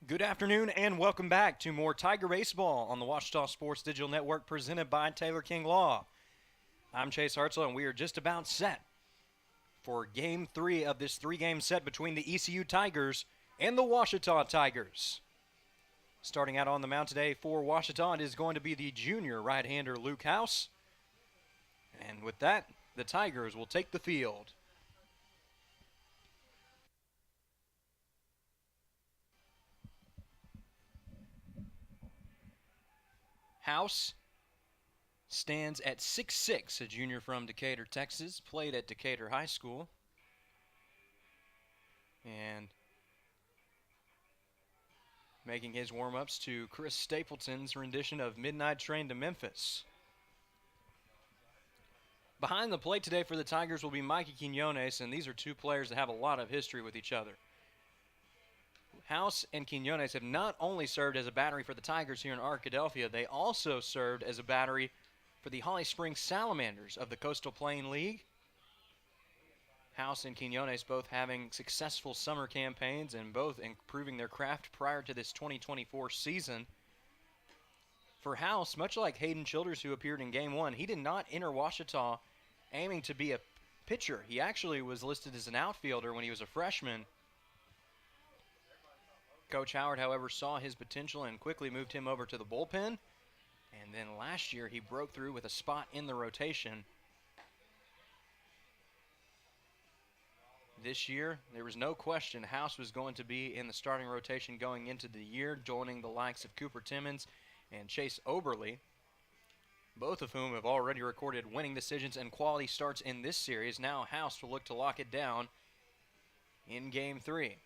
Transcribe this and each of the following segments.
Good afternoon and welcome back to more Tiger Baseball on the Washita Sports Digital Network presented by Taylor King Law. I'm Chase Hartzell and we are just about set for Game 3 of this three-game set between the ECU Tigers and the Washita Tigers. Starting out on the mound today for Washita, it is going to be the junior right-hander Luke House. And with that, the Tigers will take the field. House stands at 6'6", a junior from Decatur, Texas, played at Decatur High School. And making his warm-ups to Chris Stapleton's rendition of Midnight Train to Memphis. Behind the plate today for the Tigers will be Mikey Quinones, and these are two players that have a lot of history with each other. House and Quinones have not only served as a battery for the Tigers here in Arkadelphia, they also served as a battery for the Holly Springs Salamanders of the Coastal Plain League. House and Quinones both having successful summer campaigns and both improving their craft prior to this 2024 season. For House, much like Hayden Childers, who appeared in Game 1, he did not enter Washita aiming to be a pitcher. He actually was listed as an outfielder when he was a freshman. Coach Howard, however, saw his potential and quickly moved him over to the bullpen. And then last year, he broke through with a spot in the rotation. This year, there was no question House was going to be in the starting rotation going into the year, joining the likes of Cooper Timmons and Chase Oberly, both of whom have already recorded winning decisions and quality starts in this series. Now House will look to lock it down in Game 3.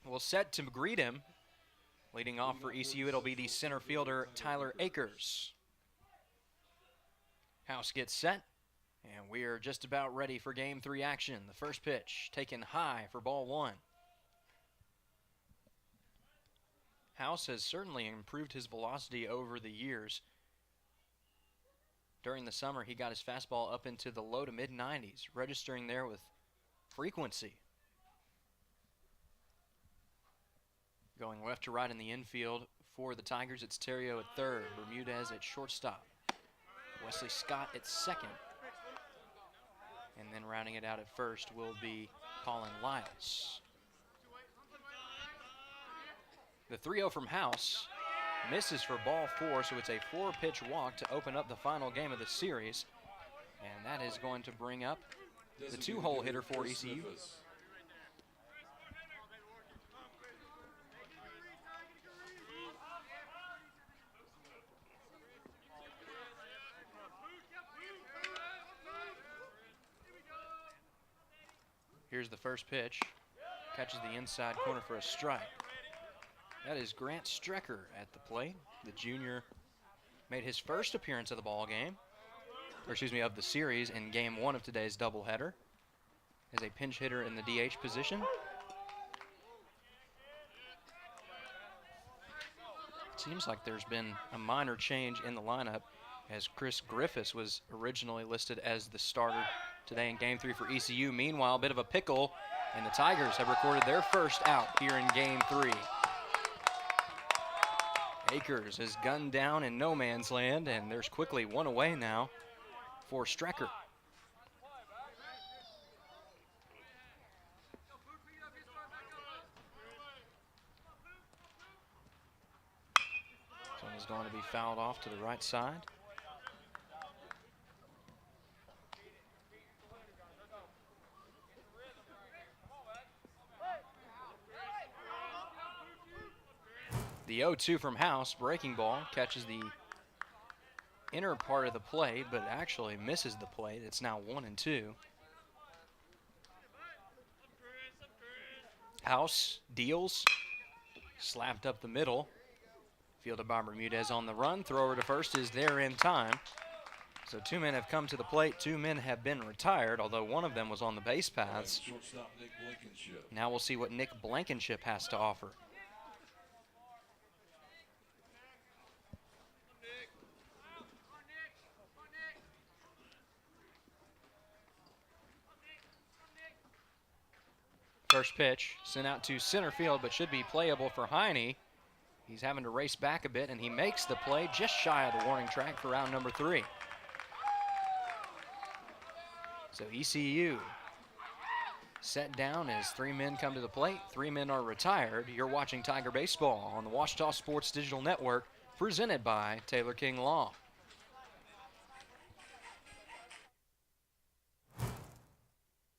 We'll set to greet him. Leading off for ECU, it'll be the center fielder, Tyler Akers. House gets set, and we are just about ready for Game 3 action. The first pitch taken high for ball one. House has certainly improved his velocity over the years. During the summer, he got his fastball up into the low to mid-90s, registering there with frequency. Going left to right in the infield for the Tigers, it's Terrio at third, Bermudez at shortstop, Wesley Scott at second, and then rounding it out at first will be Colin Lyles. The 3-0 from House misses for ball four, so it's a 4-pitch walk to open up the final game of the series, and that is going to bring up the 2-hole hitter for ECU. Here's the first pitch. Catches the inside corner for a strike. That is Grant Strecker at the plate. The junior made his first appearance of the ball game, of the series in Game 1 of today's doubleheader as a pinch hitter in the DH position. It seems like there's been a minor change in the lineup as Chris Griffiths was originally listed as the starter today in Game 3 for ECU. Meanwhile, a bit of a pickle, and the Tigers have recorded their first out here in Game 3. Akers is gunned down in no man's land, and there's quickly one away now for Strecker. This one is going to be fouled off to the right side. The 0-2 from House, breaking ball, catches the inner part of the plate, but actually misses the plate. It's now 1-2. House deals, slapped up the middle. Fielded by Bermudez on the run. Thrower to first is there in time. So two men have come to the plate. Two men have been retired, although one of them was on the base paths. Now we'll see what Nick Blankenship has to offer. First pitch sent out to center field, but should be playable for Heine. He's having to race back a bit, and he makes the play just shy of the warning track for round number 3. So ECU set down as 3 men come to the plate. 3 men are retired. You're watching Tiger Baseball on the Washita Sports Digital Network, presented by Taylor King Law.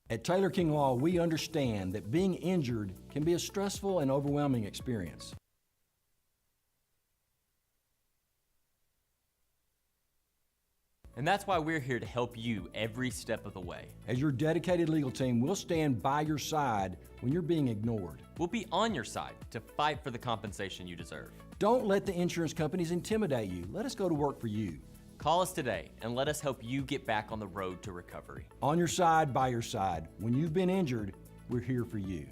At Taylor King Law, we understand that being injured can be a stressful and overwhelming experience. And that's why we're here to help you every step of the way. As your dedicated legal team, we'll stand by your side when you're being ignored. We'll be on your side to fight for the compensation you deserve. Don't let the insurance companies intimidate you. Let us go to work for you. Call us today and let us help you get back on the road to recovery. On your side, by your side. When you've been injured, we're here for you.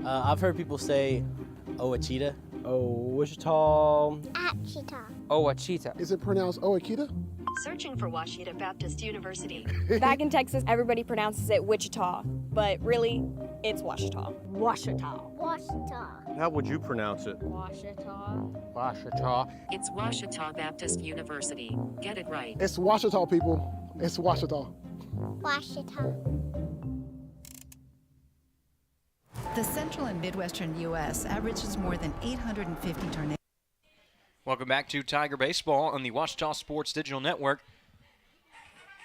I've heard people say, Ouachita. Wichita. Achita. Ouachita. Is it pronounced Ouachita? Searching for Washita Baptist University. Back in Texas, everybody pronounces it Wichita, but really, it's Washita. Washita. Washita. How would you pronounce it? Washita. Washita. It's Washita Baptist University. Get it right. It's Washita, people. It's Washita. Washita. The central and midwestern U.S. averages more than 850 tornadoes. Welcome back to Tiger Baseball on the Washita Sports Digital Network.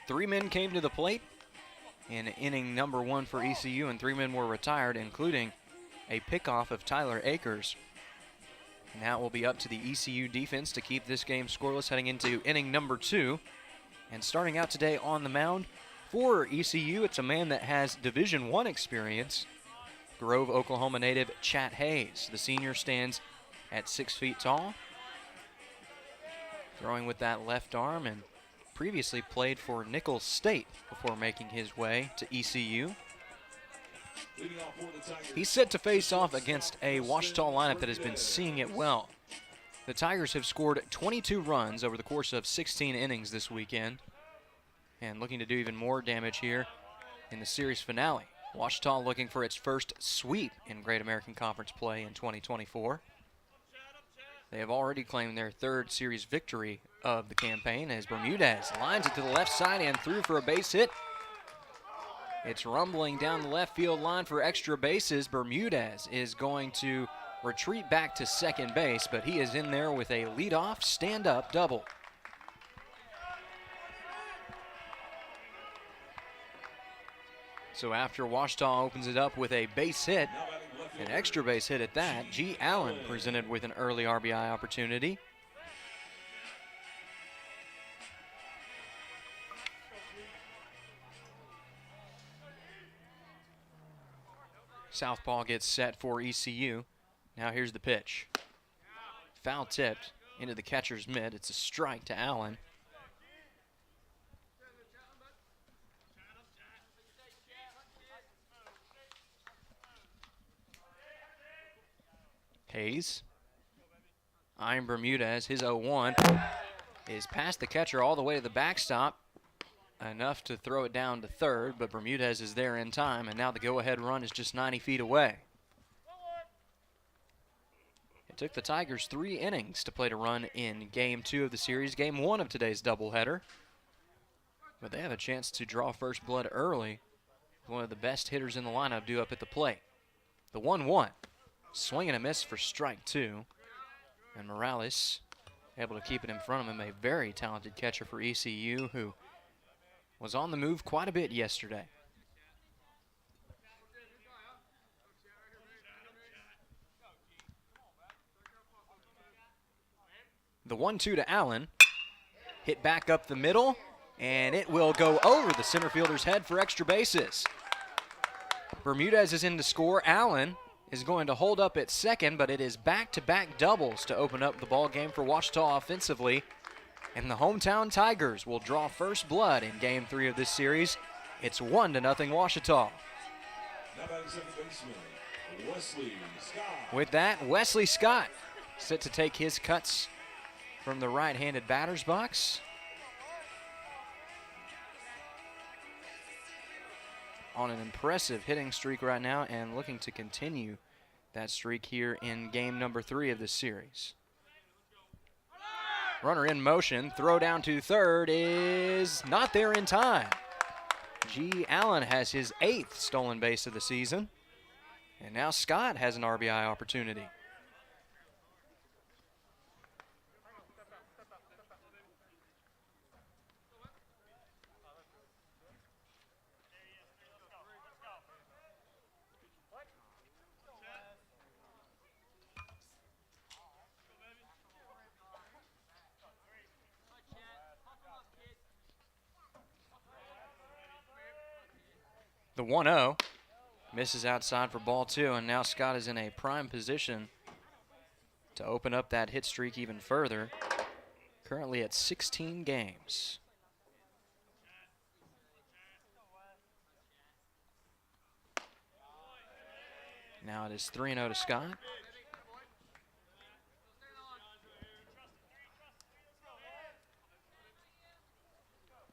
3 men came to the plate in inning number 1 for ECU, and 3 men were retired, including a pickoff of Tyler Akers. Now it will be up to the ECU defense to keep this game scoreless heading into inning number 2. And starting out today on the mound for ECU, it's a man that has Division I experience. Grove, Oklahoma native Chat Hayes. The senior stands at 6 feet tall, throwing with that left arm, and previously played for Nicholls State before making his way to ECU. He's set to face off against a Washita lineup that has been seeing it well. The Tigers have scored 22 runs over the course of 16 innings this weekend, and looking to do even more damage here in the series finale. Washita looking for its first sweep in Great American Conference play in 2024. They have already claimed their 3rd series victory of the campaign as Bermudez lines it to the left side and through for a base hit. It's rumbling down the left field line for extra bases. Bermudez is going to retreat back to second base, but he is in there with a leadoff stand-up double. So after Washita opens it up with a base hit, an extra base hit at that, G. Allen presented with an early RBI opportunity. Southpaw gets set for ECU. Now here's the pitch. Foul tipped into the catcher's mitt. It's a strike to Allen. Hayes, eyeing Bermudez, his 0-1 is past the catcher all the way to the backstop, enough to throw it down to third, but Bermudez is there in time, and now the go-ahead run is just 90 feet away. It took the Tigers 3 innings to play to run in Game 2 of the series, Game 1 of today's doubleheader, but they have a chance to draw first blood early. One of the best hitters in the lineup due up at the plate. The 1-1. Swing and a miss for strike 2. And Morales able to keep it in front of him. A very talented catcher for ECU who was on the move quite a bit yesterday. The 1-2 to Allen. Hit back up the middle, and it will go over the center fielder's head for extra bases. Bermudez is in to score. Allen is going to hold up at second, but it is back-to-back doubles to open up the ball game for Washita offensively. And the hometown Tigers will draw first blood in Game 3 of this series. It's 1-0 Washita. With that, Wesley Scott set to take his cuts from the right-handed batter's box. on an impressive hitting streak right now and looking to continue that streak here in game number 3 of this series. Runner in motion, throw down to third is not there in time. G. Allen has his 8th stolen base of the season. And now Scott has an RBI opportunity. The 1-0 misses outside for ball 2, and now Scott is in a prime position to open up that hit streak even further. Currently at 16 games. Now it is 3-0 to Scott.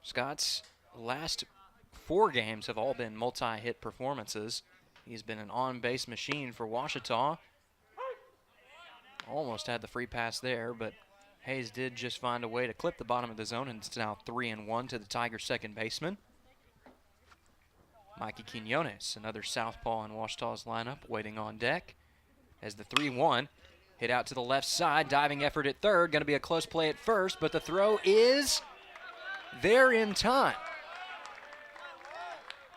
Scott's last 4 games have all been multi-hit performances. He's been an on-base machine for Ouachita. Almost had the free pass there, but Hayes did just find a way to clip the bottom of the zone, and it's now 3-1 to the Tigers' second baseman. Mikey Quinones, another southpaw in Ouachita's lineup, waiting on deck. As the 3-1 hit out to the left side, diving effort at third, going to be a close play at first, but the throw is there in time.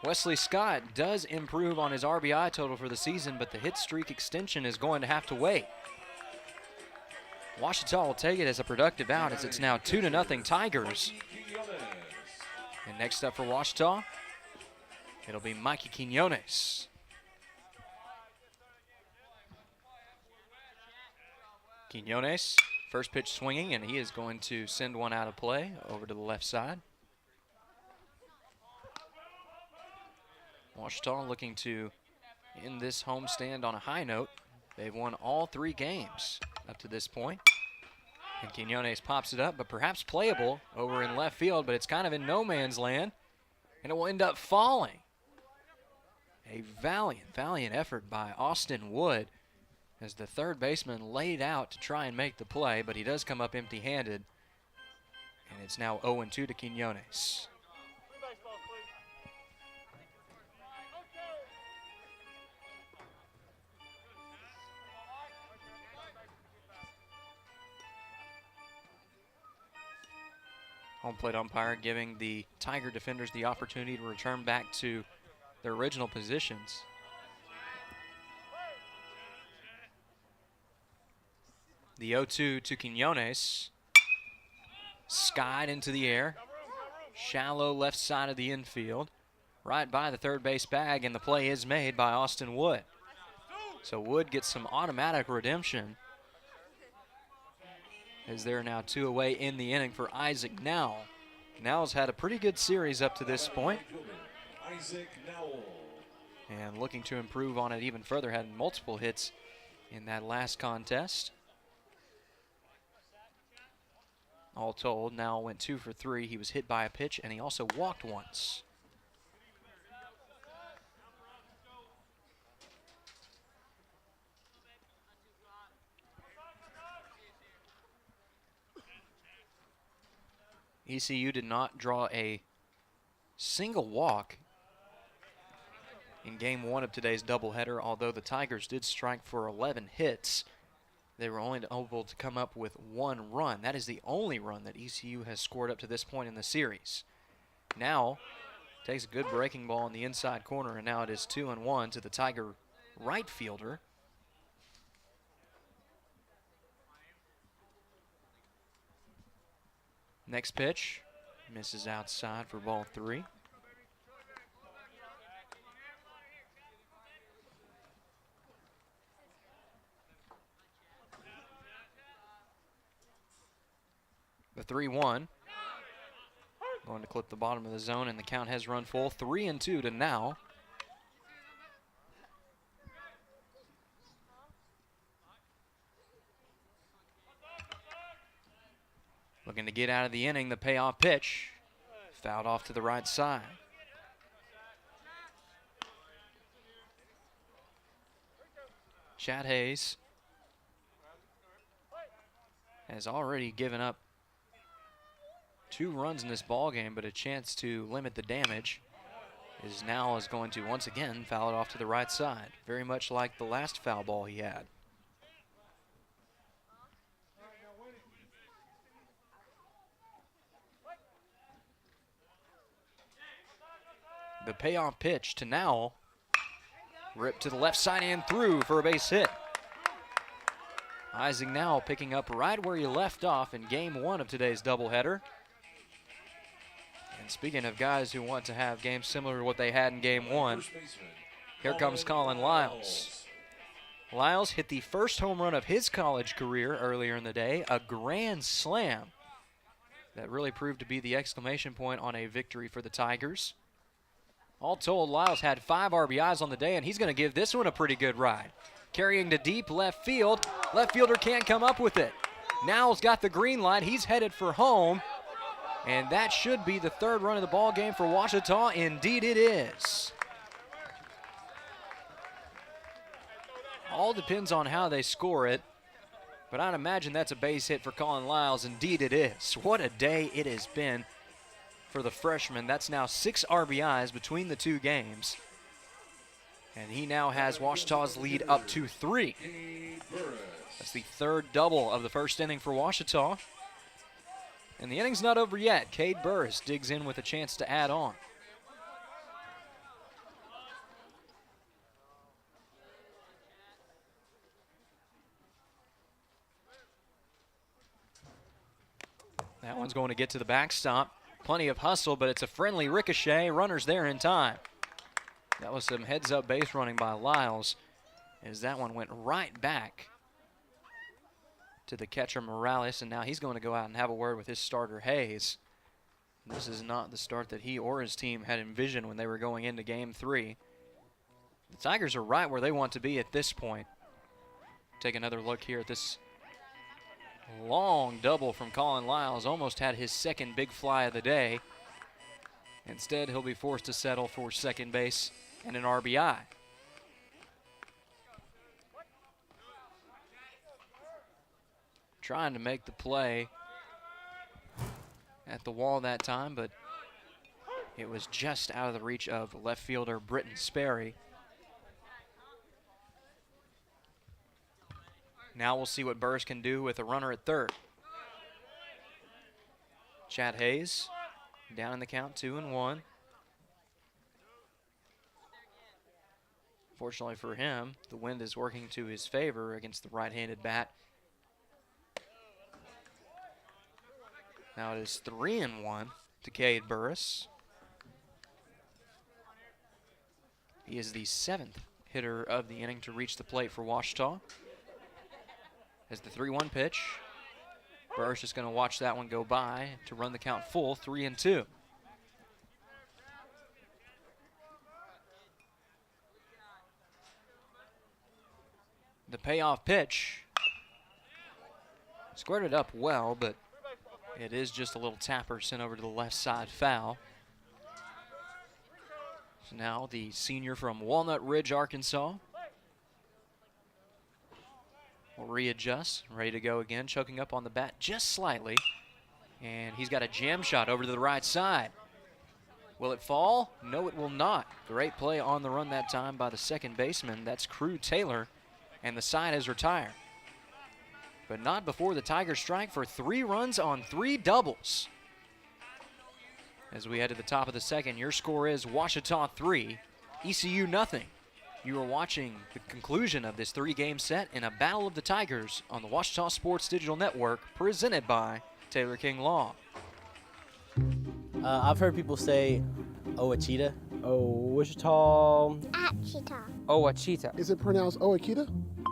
Wesley Scott does improve on his RBI total for the season, but the hit streak extension is going to have to wait. Ouachita will take it as a productive out as it's now 2-0 Tigers. And next up for Ouachita, it'll be Mikey Quinones. Quinones, first pitch swinging, and he is going to send one out of play over to the left side. Ouachita looking to end this homestand on a high note. They've won all 3 games up to this point. And Quinones pops it up, but perhaps playable over in left field, but it's kind of in no man's land, and it will end up falling. A valiant effort by Austin Wood as the third baseman laid out to try and make the play, but he does come up empty-handed, and it's now 0-2 to Quinones. Home plate umpire giving the Tiger defenders the opportunity to return back to their original positions. The 0-2 to Quinones. Skied into the air. Shallow left side of the infield. Right by the third base bag, and the play is made by Austin Wood. So Wood gets some automatic redemption, as they're now 2 away in the inning for Isaac Nowell. Nowell's had a pretty good series up to this point. And looking to improve on it even further, had multiple hits in that last contest. All told, Nowell went 2 for 3. He was hit by a pitch, and he also walked once. ECU did not draw a single walk in game 1 of today's doubleheader, although the Tigers did strike for 11 hits. They were only able to come up with 1 run. That is the only run that ECU has scored up to this point in the series. Now takes a good breaking ball in the inside corner, and now it is 2-1 to the Tiger right fielder. Next pitch misses outside for ball 3. The 3-1 going to clip the bottom of the zone, and the count has run full. 3-2 to Nowell. Looking to get out of the inning, the payoff pitch. Fouled off to the right side. Chad Hayes has already given up 2 runs in this ball game, but a chance to limit the damage is going to once again foul it off to the right side, very much like the last foul ball he had. The payoff pitch to Nowell, ripped to the left side and through for a base hit. Isaac Nowell picking up right where he left off in game 1 of today's doubleheader. And speaking of guys who want to have games similar to what they had in game 1, here comes Colin Lyles. Lyles hit the first home run of his college career earlier in the day, a grand slam that really proved to be the exclamation point on a victory for the Tigers. All told, Lyles had 5 RBIs on the day, and he's going to give this one a pretty good ride. Carrying to deep left field. Left fielder can't come up with it. Nowell's got the green light. He's headed for home. And that should be the 3rd run of the ball game for Ouachita. Indeed it is. All depends on how they score it, but I'd imagine that's a base hit for Colin Lyles. Indeed it is. What a day it has been for the freshman. That's now 6 RBIs between the 2 games. And he now has Ouachita's lead up to 3. That's the 3rd double of the first inning for Ouachita. And the inning's not over yet. Cade Burris digs in with a chance to add on. That one's going to get to the backstop. Plenty of hustle, but it's a friendly ricochet. Runners there in time. That was some heads-up base running by Lyles, as that one went right back to the catcher Morales, and now he's going to go out and have a word with his starter Hayes. This is not the start that he or his team had envisioned when they were going into Game 3. The Tigers are right where they want to be at this point. Take another look here at this long double from Colin Lyles. Almost had his 2nd big fly of the day. Instead, he'll be forced to settle for second base and an RBI. Trying to make the play at the wall that time, but it was just out of the reach of left fielder Britton Sperry. Now we'll see what Burris can do with a runner at 3rd. Chad Hayes down in the count, 2-1. Fortunately for him, the wind is working to his favor against the right-handed bat. Now it is 3-1 to Cade Burris. He is the 7th hitter of the inning to reach the plate for Ouachita. As the 3-1 pitch, Burris just going to watch that one go by to run the count full, 3-2. The payoff pitch squirted up well, but it is just a little tapper sent over to the left side foul. So now the senior from Walnut Ridge, Arkansas, will readjust, ready to go again, choking up on the bat just slightly. And he's got a jam shot over to the right side. Will it fall? No, it will not. Great play on the run that time by the second baseman. That's Crew Taylor, and the side is retired. But not before the Tigers strike for 3 runs on 3 doubles. As we head to the top of the second, your score is Ouachita 3, ECU nothing. You are watching the conclusion of this 3-game set in a Battle of the Tigers on the Ouachita Sports Digital Network, presented by Taylor King Law. I've heard people say Ouachita. Wichita. Achita. Ouachita. Is it pronounced Oakita?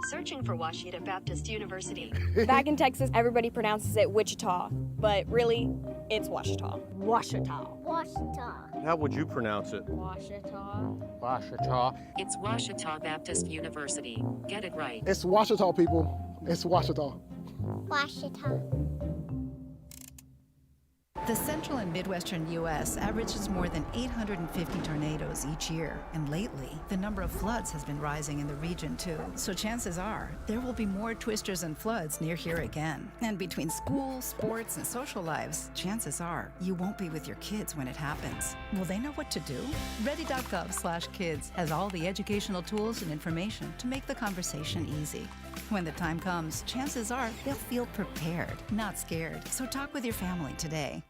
Searching for Ouachita Baptist University. Back in Texas, everybody pronounces it Wichita, but really, it's Ouachita. Ouachita. Ouachita. How would you pronounce it? Ouachita. Ouachita. It's Ouachita Baptist University. Get it right. It's Ouachita, people. It's Ouachita. Ouachita. The central and midwestern U.S. averages more than 850 tornadoes each year, and lately, the number of floods has been rising in the region too. So chances are, there will be more twisters and floods near here again. And between school, sports, and social lives, chances are, you won't be with your kids when it happens. Will they know what to do? Ready.gov/kids has all the educational tools and information to make the conversation easy. When the time comes, chances are they'll feel prepared, not scared. So talk with your family today.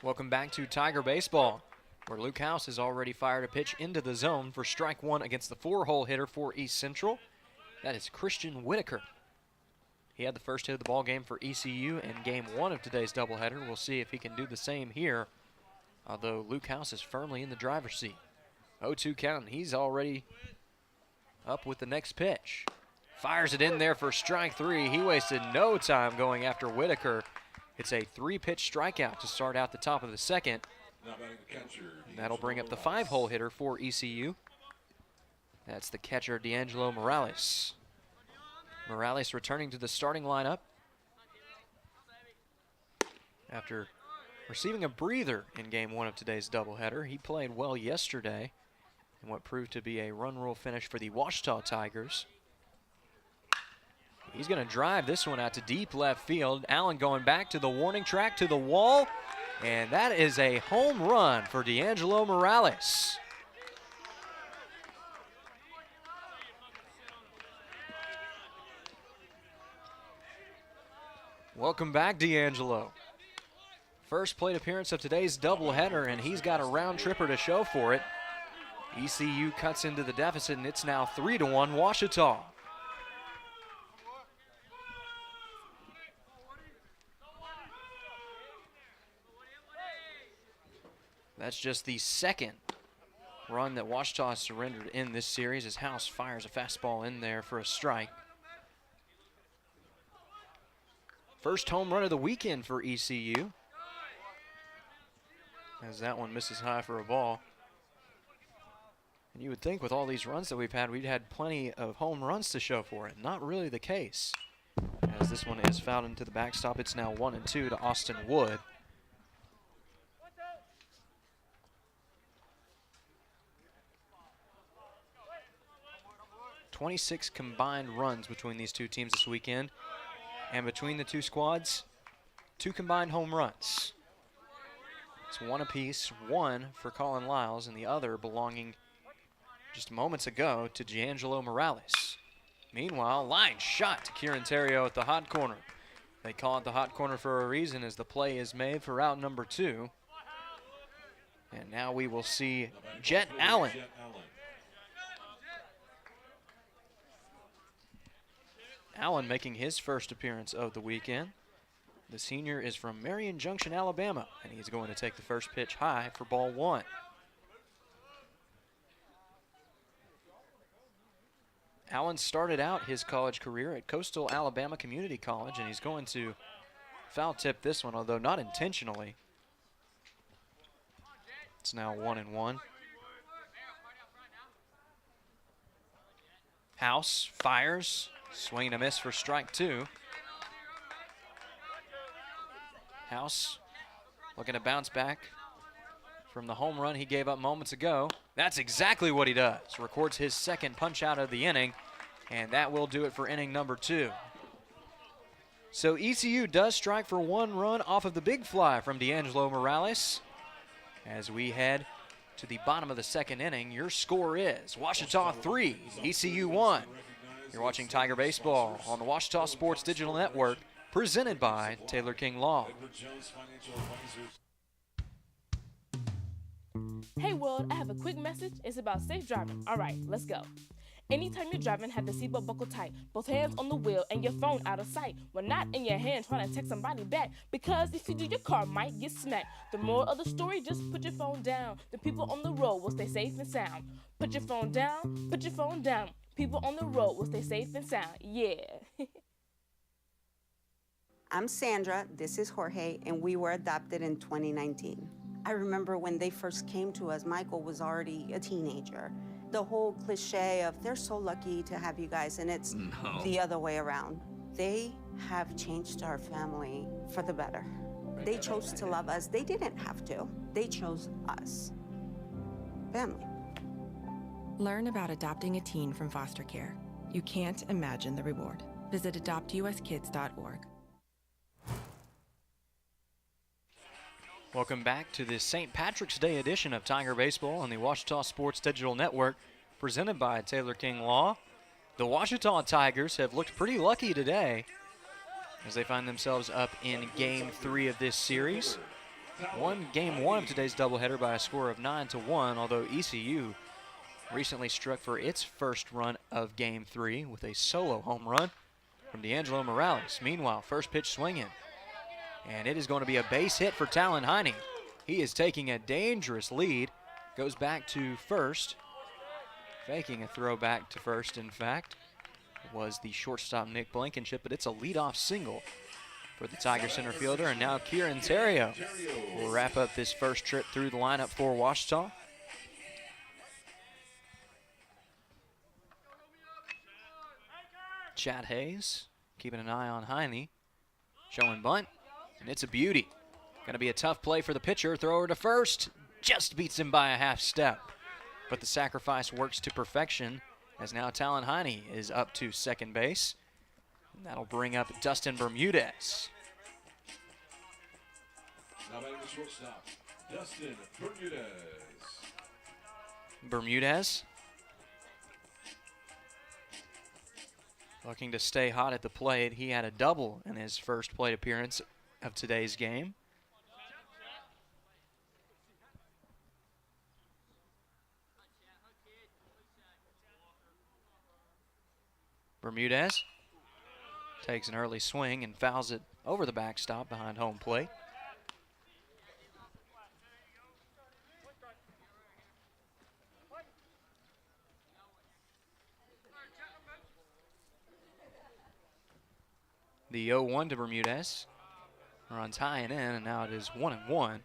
Welcome back to Tiger Baseball, where Luke House has already fired a pitch into the zone for strike one against the 4-hole hitter for East Central. That is Christian Whitaker. He had the first hit of the ball game for ECU in game one of today's doubleheader. We'll see if he can do the same here, although Luke House is firmly in the driver's seat. 0-2 count, and he's already up with the next pitch. Fires it in there for strike three. He wasted no time going after Whitaker. It's a 3-pitch strikeout to start out the top of the second. And that'll bring up the 5-hole hitter for ECU. That's the catcher, D'Angelo Morales. Morales returning to the starting lineup after receiving a breather in game one of today's doubleheader. He played well yesterday in what proved to be a run rule finish for the Ouachita Tigers. He's going to drive this one out to deep left field. Allen going back to the warning track, to the wall, and that is a home run for D'Angelo Morales. Welcome back, D'Angelo. First plate appearance of today's doubleheader, and he's got a round tripper to show for it. ECU cuts into the deficit, and it's now 3-1 Ouachita. That's just the second run that Ouachita has surrendered in this series as House fires a fastball in there for a strike. First home run of the weekend for ECU, as that one misses high for a ball. And you would think with all these runs that we've had plenty of home runs to show for it. Not really the case, as this one is fouled into the backstop. It's now 1-2 to Austin Wood. .26 combined runs between these two teams this weekend. And between the two squads, 2 combined home runs. It's one apiece, one for Colin Lyles and the other belonging just moments ago to D'Angelo Morales. Meanwhile, line shot to Kieran Terrio at the hot corner. They call it the hot corner for a reason as the play is made for out number 2. And now we will see Jet Allen. Allen making his first appearance of the weekend. The senior is from Marion Junction, Alabama, and he's going to take the first pitch high for ball 1. Allen started out his college career at Coastal Alabama Community College, and he's going to foul tip this one, although not intentionally. It's now 1-1. House fires. Swing and a miss for strike 2. House looking to bounce back from the home run he gave up moments ago. That's exactly what he does. Records his second punch out of the inning, and that will do it for inning number 2. So ECU does strike for 1 run off of the big fly from D'Angelo Morales. As we head to the bottom of the second inning, your score is Ouachita 3, ECU 1. You're watching Tiger Baseball on the Ouachita Sports Digital Network, presented by Taylor King Law. Hey world, I have a quick message. It's about safe driving. All right, let's go. Anytime you're driving, have the seatbelt buckled tight. Both hands on the wheel and your phone out of sight. When not in your hand trying to text somebody back. Because if you do, your car might get smacked. The moral of the story, just put your phone down. The people on the road will stay safe and sound. Put your phone down, put your phone down. People on the road will stay safe and sound. Yeah. I'm Sandra, this is Jorge, and we were adopted in 2019. I remember when they first came to us, Michael was already a teenager. The whole cliche of they're so lucky to have you guys, and it's the other way around. They have changed our family for the better. They chose to love us. They didn't have to. They chose us. Family. Learn about adopting a teen from foster care. You can't imagine the reward. Visit adoptuskids.org. Welcome back to this St. Patrick's Day edition of Tiger Baseball on the Ouachita Sports Digital Network, presented by Taylor King Law. The Ouachita Tigers have looked pretty lucky today as they find themselves up in Game 3 of this series. Won Game 1 of today's doubleheader by a score of 9-1, although ECU recently struck for its first run of Game 3 with a solo home run from D'Angelo Morales. Meanwhile, first pitch swinging, and it is going to be a base hit for Talon Heine. He is taking a dangerous lead, goes back to first, faking a throw back to first, in fact. Was the shortstop Nick Blankenship, but it's a leadoff single for the Tiger center fielder, and now Kieran Terrio will wrap up this first trip through the lineup for Ouachita. Chad Hayes keeping an eye on Heine, showing bunt, and it's a beauty. Going to be a tough play for the pitcher. Thrower to first, just beats him by a half step. But the sacrifice works to perfection as now Talon Heine is up to second base. And that'll bring up Dustin Bermudez. Now batting the shortstop, Dustin Bermudez. Bermudez looking to stay hot at the plate. He had a double in his first plate appearance of today's game. Bermudez takes an early swing and fouls it over the backstop behind home plate. The 0-1 to Bermudez. Runs high and in, and now it is 1-1.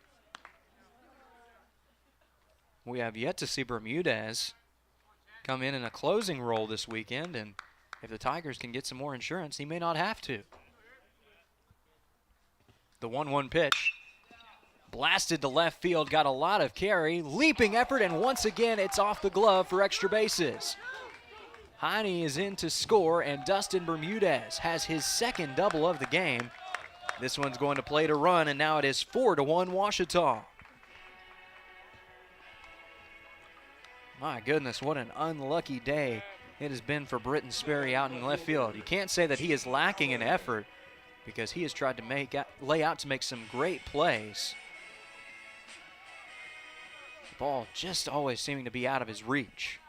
We have yet to see Bermudez come in a closing role this weekend, and if the Tigers can get some more insurance, he may not have to. The 1-1 pitch. Blasted to left field, got a lot of carry. Leaping effort, and once again, it's off the glove for extra bases. Heine is in to score, and Dustin Bermudez has his second double of the game. This one's going to play to run, and now it is 4-1 Ouachita. My goodness, what an unlucky day it has been for Britton Sperry out in left field. You can't say that he is lacking in effort because he has tried to lay out to make some great plays. The ball just always seeming to be out of his reach.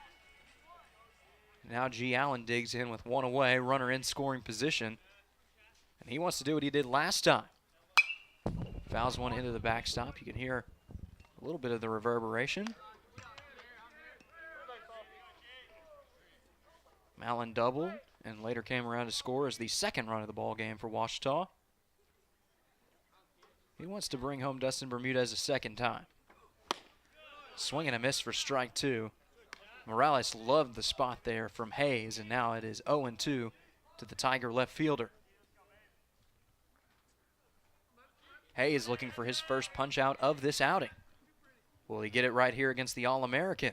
Now G. Allen digs in with one away, runner in scoring position. And he wants to do what he did last time. Fouls one into the backstop. You can hear a little bit of the reverberation. Allen doubled and later came around to score as the second run of the ball game for Ouachita. He wants to bring home Dustin Bermudez a second time. Swing and a miss for strike two. Morales loved the spot there from Hayes, and now it is 0-2 to the Tiger left fielder. Hayes looking for his first punch out of this outing. Will he get it right here against the All-American?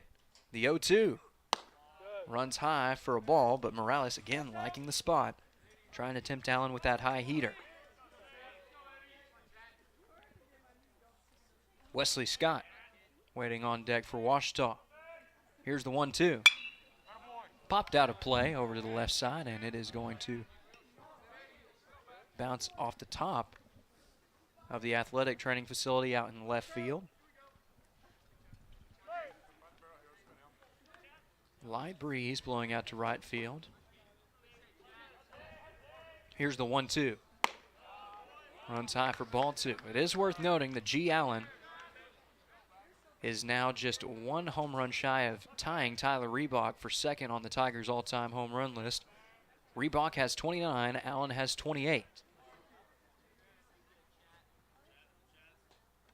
The 0-2. Runs high for a ball, but Morales again liking the spot, trying to tempt Allen with that high heater. Wesley Scott waiting on deck for Ouachita. Here's the 1-2. Popped out of play over to the left side, and it is going to bounce off the top of the athletic training facility out in left field. Light breeze blowing out to right field. Here's the 1-2. Runs high for ball two. It is worth noting that G. Allen is now just one home run shy of tying Tyler Reebok for second on the Tigers' all-time home run list. Reebok has 29, Allen has 28.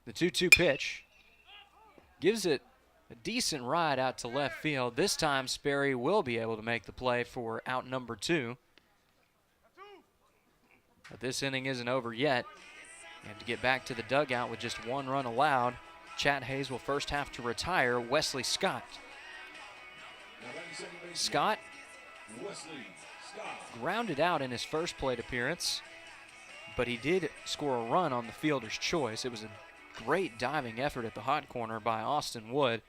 The 2-2 pitch gives it a decent ride out to left field. This time Sperry will be able to make the play for out number two. But this inning isn't over yet. And to get back to the dugout with just 1 run allowed, Chat Hayes will first have to retire Wesley Scott. Scott grounded out in his first plate appearance, but he did score a run on the fielder's choice. It was a great diving effort at the hot corner by Austin Wood.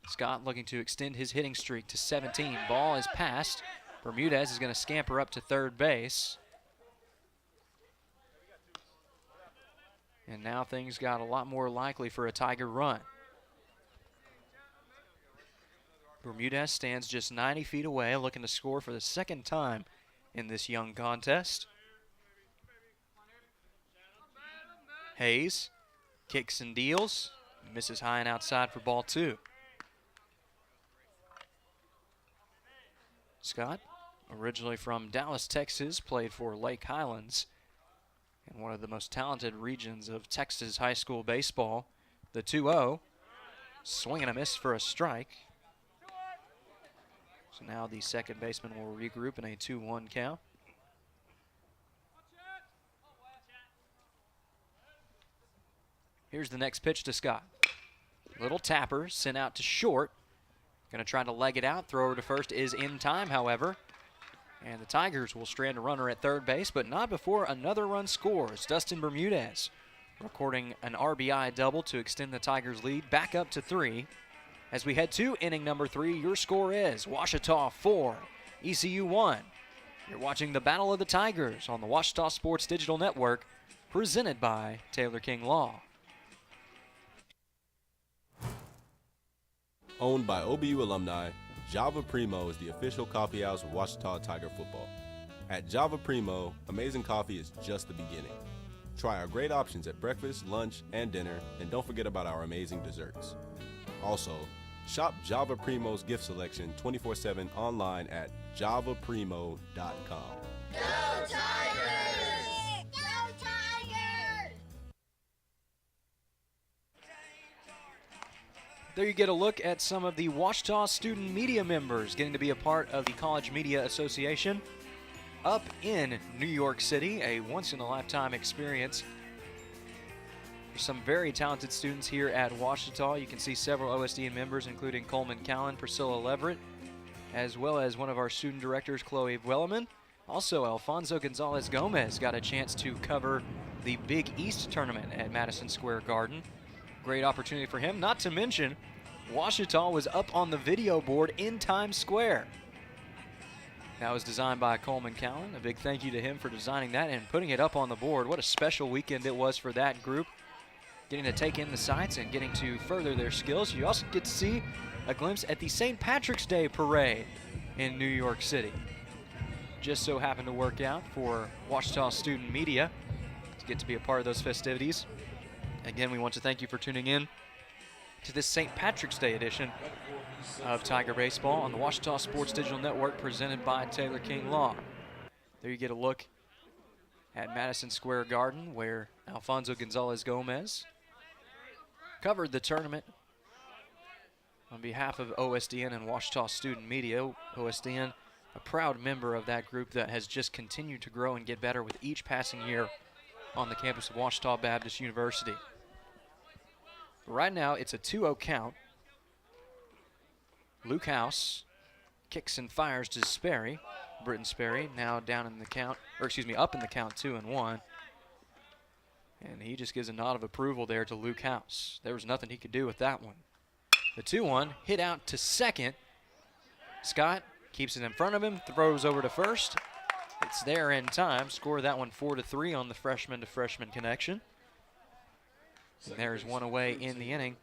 Scott looking to extend his hitting streak to 17. Ball is passed. Bermudez is going to scamper up to third base. And now things got a lot more likely for a Tiger run. Bermudez stands just 90 feet away, looking to score for the second time in this young contest. Hayes kicks and deals, misses high and outside for ball 2. Scott, originally from Dallas, Texas, played for Lake Highlands in one of the most talented regions of Texas high school baseball. The 2-0, swing and a miss for a strike. So now the second baseman will regroup in a 2-1 count. Here's the next pitch to Scott. Little tapper sent out to short. Going to try to leg it out. Thrower to first is in time, however. And the Tigers will strand a runner at third base, but not before another run scores. Dustin Bermudez recording an RBI double to extend the Tigers' lead back up to 3. As we head to inning number 3, your score is Ouachita 4, ECU 1. You're watching the Battle of the Tigers on the Ouachita Sports Digital Network, presented by Taylor King Law. Owned by OBU alumni, Java Primo is the official coffee house of Ouachita Tiger football. At Java Primo, amazing coffee is just the beginning. Try our great options at breakfast, lunch, and dinner, and don't forget about our amazing desserts. Also, shop Java Primo's gift selection 24/7 online at javaprimo.com. Go Tigers! Go Tigers! There you get a look at some of the Ouachita student media members getting to be a part of the College Media Association up in New York City, a once-in-a-lifetime experience for some very talented students here at Ouachita. You can see several OSDN members, including Coleman Callan, Priscilla Leverett, as well as one of our student directors, Chloe Welleman. Also, Alfonso Gonzalez Gomez got a chance to cover the Big East tournament at Madison Square Garden. Great opportunity for him, not to mention Ouachita was up on the video board in Times Square. That was designed by Coleman Callan. A big thank you to him for designing that and putting it up on the board. What a special weekend it was for that group, getting to take in the sights and getting to further their skills. You also get to see a glimpse at the St. Patrick's Day Parade in New York City. Just so happened to work out for Ouachita Student Media to get to be a part of those festivities. Again, we want to thank you for tuning in to this St. Patrick's Day edition of Tiger Baseball on the Ouachita Sports Digital Network, presented by Taylor King Law. There you get a look at Madison Square Garden, where Alfonso Gonzalez Gomez covered the tournament on behalf of OSDN and Ouachita Student Media. OSDN, a proud member of that group that has just continued to grow and get better with each passing year on the campus of Ouachita Baptist University. Right now, it's a 2-0 count. Luke House kicks and fires to Sperry. Britton Sperry now down in the count, or excuse me, up in the count 2-1. And he just gives a nod of approval there to Luke House. There was nothing he could do with that one. The 2-1 hit out to second. Scott keeps it in front of him, throws over to first. It's there in time. Score that one 4-3 on the freshman to freshman connection. And there's one away in the inning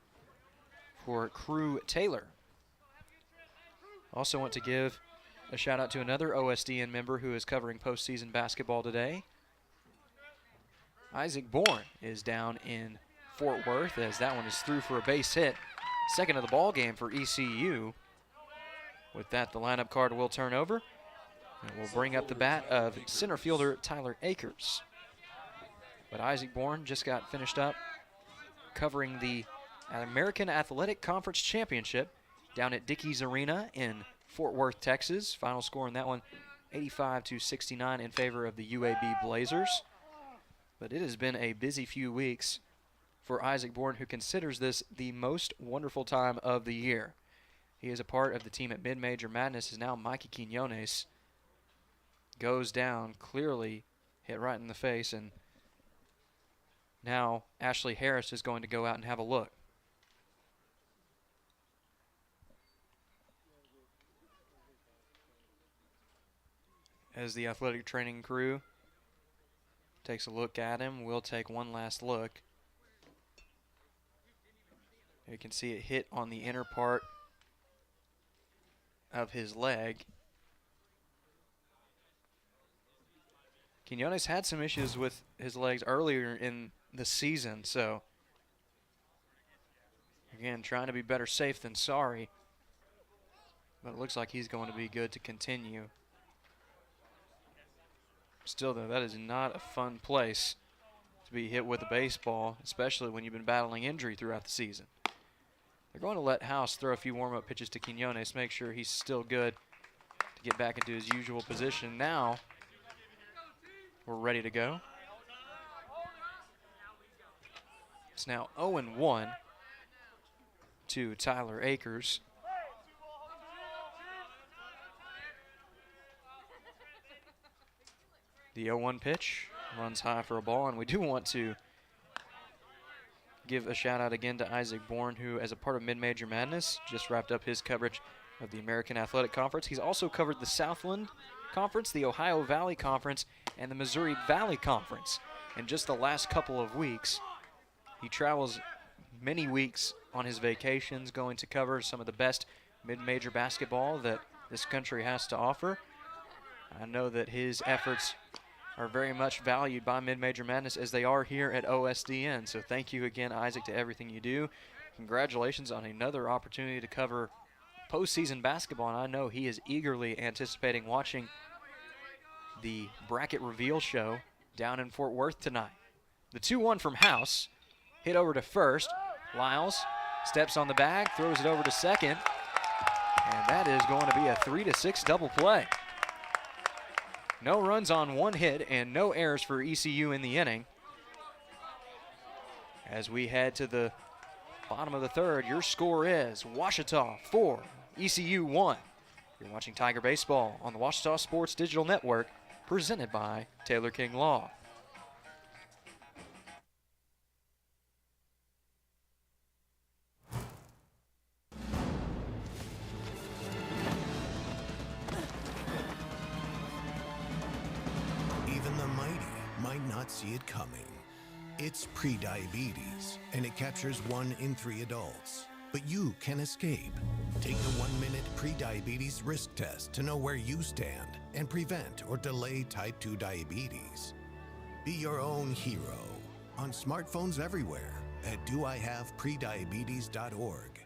for Crew Taylor. Also want to give a shout out to another OSDN member who is covering postseason basketball today. Isaac Bourne is down in Fort Worth, as that one is through for a base hit. Second of the ball game for ECU. With that, the lineup card will turn over, and we'll bring up the bat of center fielder Tyler Akers. But Isaac Bourne just got finished up covering the American Athletic Conference Championship down at Dickies Arena in Fort Worth, Texas. Final score in that one, 85-69 in favor of the UAB Blazers. But it has been a busy few weeks for Isaac Bourne, who considers this the most wonderful time of the year. He is a part of the team at Mid-Major Madness. Is now Mikey Quinones goes down, clearly hit right in the face, and now Ashley Harris is going to go out and have a look. As the athletic training crew takes a look at him, we'll take one last look. You can see it hit on the inner part of his leg. Quinones had some issues with his legs earlier in the season, so again, trying to be better safe than sorry. But it looks like he's going to be good to continue. Still, though, that is not a fun place to be hit with a baseball, especially when you've been battling injury throughout the season. They're going to let House throw a few warm-up pitches to Quinones, make sure he's still good to get back into his usual position. Now, we're ready to go. It's now 0-1 to Tyler Akers. The 0-1 pitch runs high for a ball, and we do want to give a shout out again to Isaac Bourne, who, as a part of Mid-Major Madness, just wrapped up his coverage of the American Athletic Conference. He's also covered the Southland Conference, the Ohio Valley Conference, and the Missouri Valley Conference. In just the last couple of weeks, he travels many weeks on his vacations, going to cover some of the best mid-major basketball that this country has to offer. I know that his efforts are very much valued by Mid-Major Madness, as they are here at OSDN. So thank you again, Isaac, to everything you do. Congratulations on another opportunity to cover postseason basketball, and I know he is eagerly anticipating watching the bracket reveal show down in Fort Worth tonight. The 2-1 from House, hit over to first. Lyles steps on the bag, throws it over to second, and that is going to be a 3-6 double play. No runs on one hit and no errors for ECU in the inning. As we head to the bottom of the third, your score is Ouachita 4, ECU 1. You're watching Tiger Baseball on the Ouachita Sports Digital Network, presented by Taylor King Law. See it coming. It's prediabetes, and it captures 1 in 3 adults. But you can escape. Take the 1-minute prediabetes risk test to know where you stand and prevent or delay type 2 diabetes. Be your own hero on smartphones everywhere at doihaveprediabetes.org.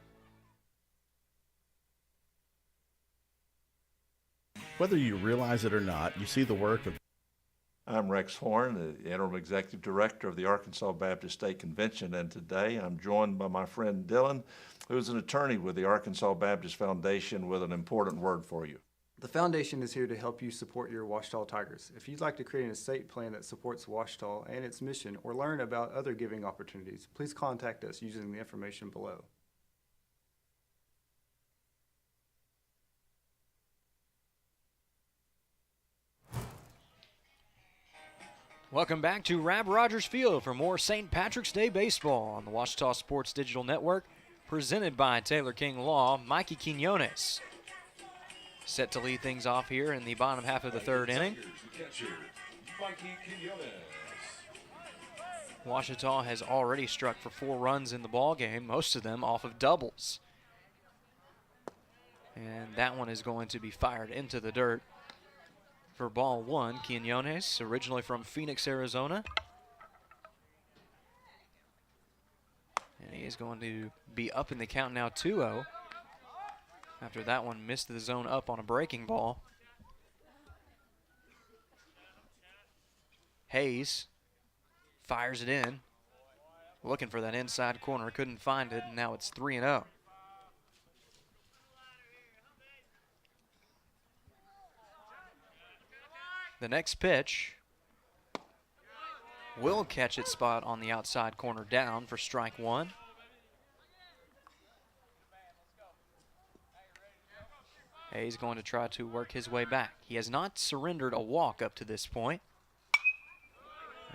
Whether you realize it or not, you see the work of I'm Rex Horn, the Interim Executive Director of the Arkansas Baptist State Convention, and today I'm joined by my friend Dylan, who is an attorney with the Arkansas Baptist Foundation, with an important word for you. The foundation is here to help you support your Ouachita Tigers. If you'd like to create an estate plan that supports Ouachita and its mission, or learn about other giving opportunities, please contact us using the information below. Welcome back to Rab Rogers Field for more St. Patrick's Day baseball on the Ouachita Sports Digital Network, presented by Taylor King Law. Mikey Quinones set to lead things off here in the bottom half of the third inning. Ouachita has already struck for 4 runs in the ball game, most of them off of doubles. And that one is going to be fired into the dirt for ball 1. Quinones, originally from Phoenix, Arizona. And he is going to be up in the count now, 2-0. After that one missed the zone up on a breaking ball. Hayes fires it in. Looking for that inside corner, couldn't find it, and now it's 3-0. The next pitch will catch its spot on the outside corner down for strike one. Hayes going to try to work his way back. He has not surrendered a walk up to this point,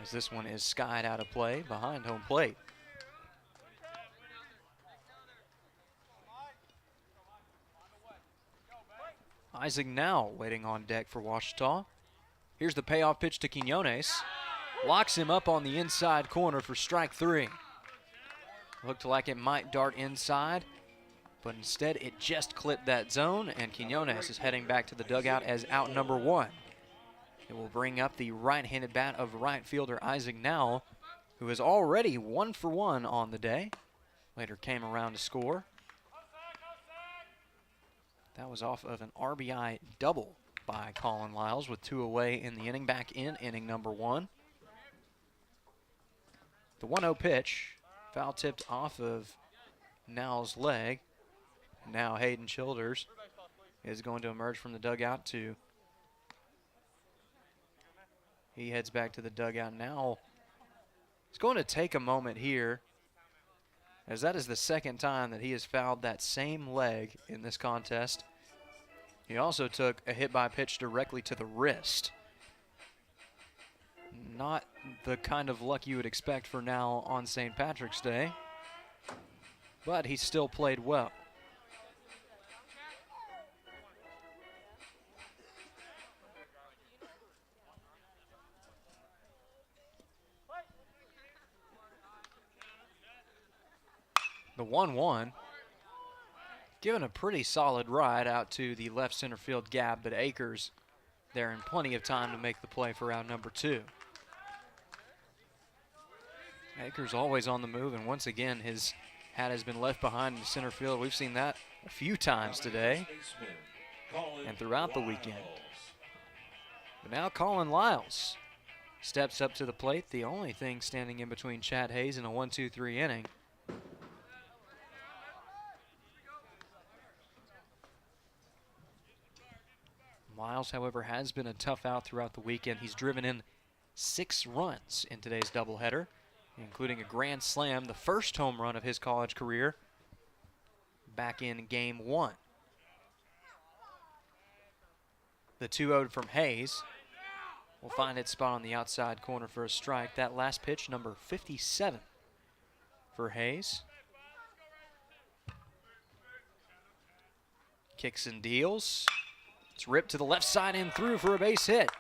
as this one is skied out of play behind home plate. Isaac now waiting on deck for Ouachita. Here's the payoff pitch to Quinones. Locks him up on the inside corner for strike three. Looked like it might dart inside, but instead it just clipped that zone, and Quinones is heading back to the dugout as out number one. It will bring up the right-handed bat of right fielder Isaac Nowell, who is already 1 for 1 on the day. Later came around to score. That was off of an RBI double by Colin Lyles with 2 away in the inning, back in inning number 1. The 1-0 pitch, foul tipped off of Nowell's leg. Now Hayden Childers is going to emerge from the dugout to, he heads back to the dugout now. He's going to take a moment here, as that is the second time that he has fouled that same leg in this contest. He also took a hit by pitch directly to the wrist. Not the kind of luck you would expect for now on St. Patrick's Day, but he still played well. The 1-1, given a pretty solid ride out to the left center field gap, but Akers there in plenty of time to make the play for out number 2. Akers always on the move, and once again his hat has been left behind in the center field. We've seen that a few times today and throughout the weekend. But now Colin Lyles steps up to the plate, the only thing standing in between Chad Hayes and a 1-2-3 inning. Lyles, however, has been a tough out throughout the weekend. He's driven in 6 runs in today's doubleheader, including a grand slam, the first home run of his college career back in game 1. The 2-0 from Hayes will find its spot on the outside corner for a strike. That last pitch, number 57 for Hayes. Kicks and deals. It's ripped to the left side and through for a base hit.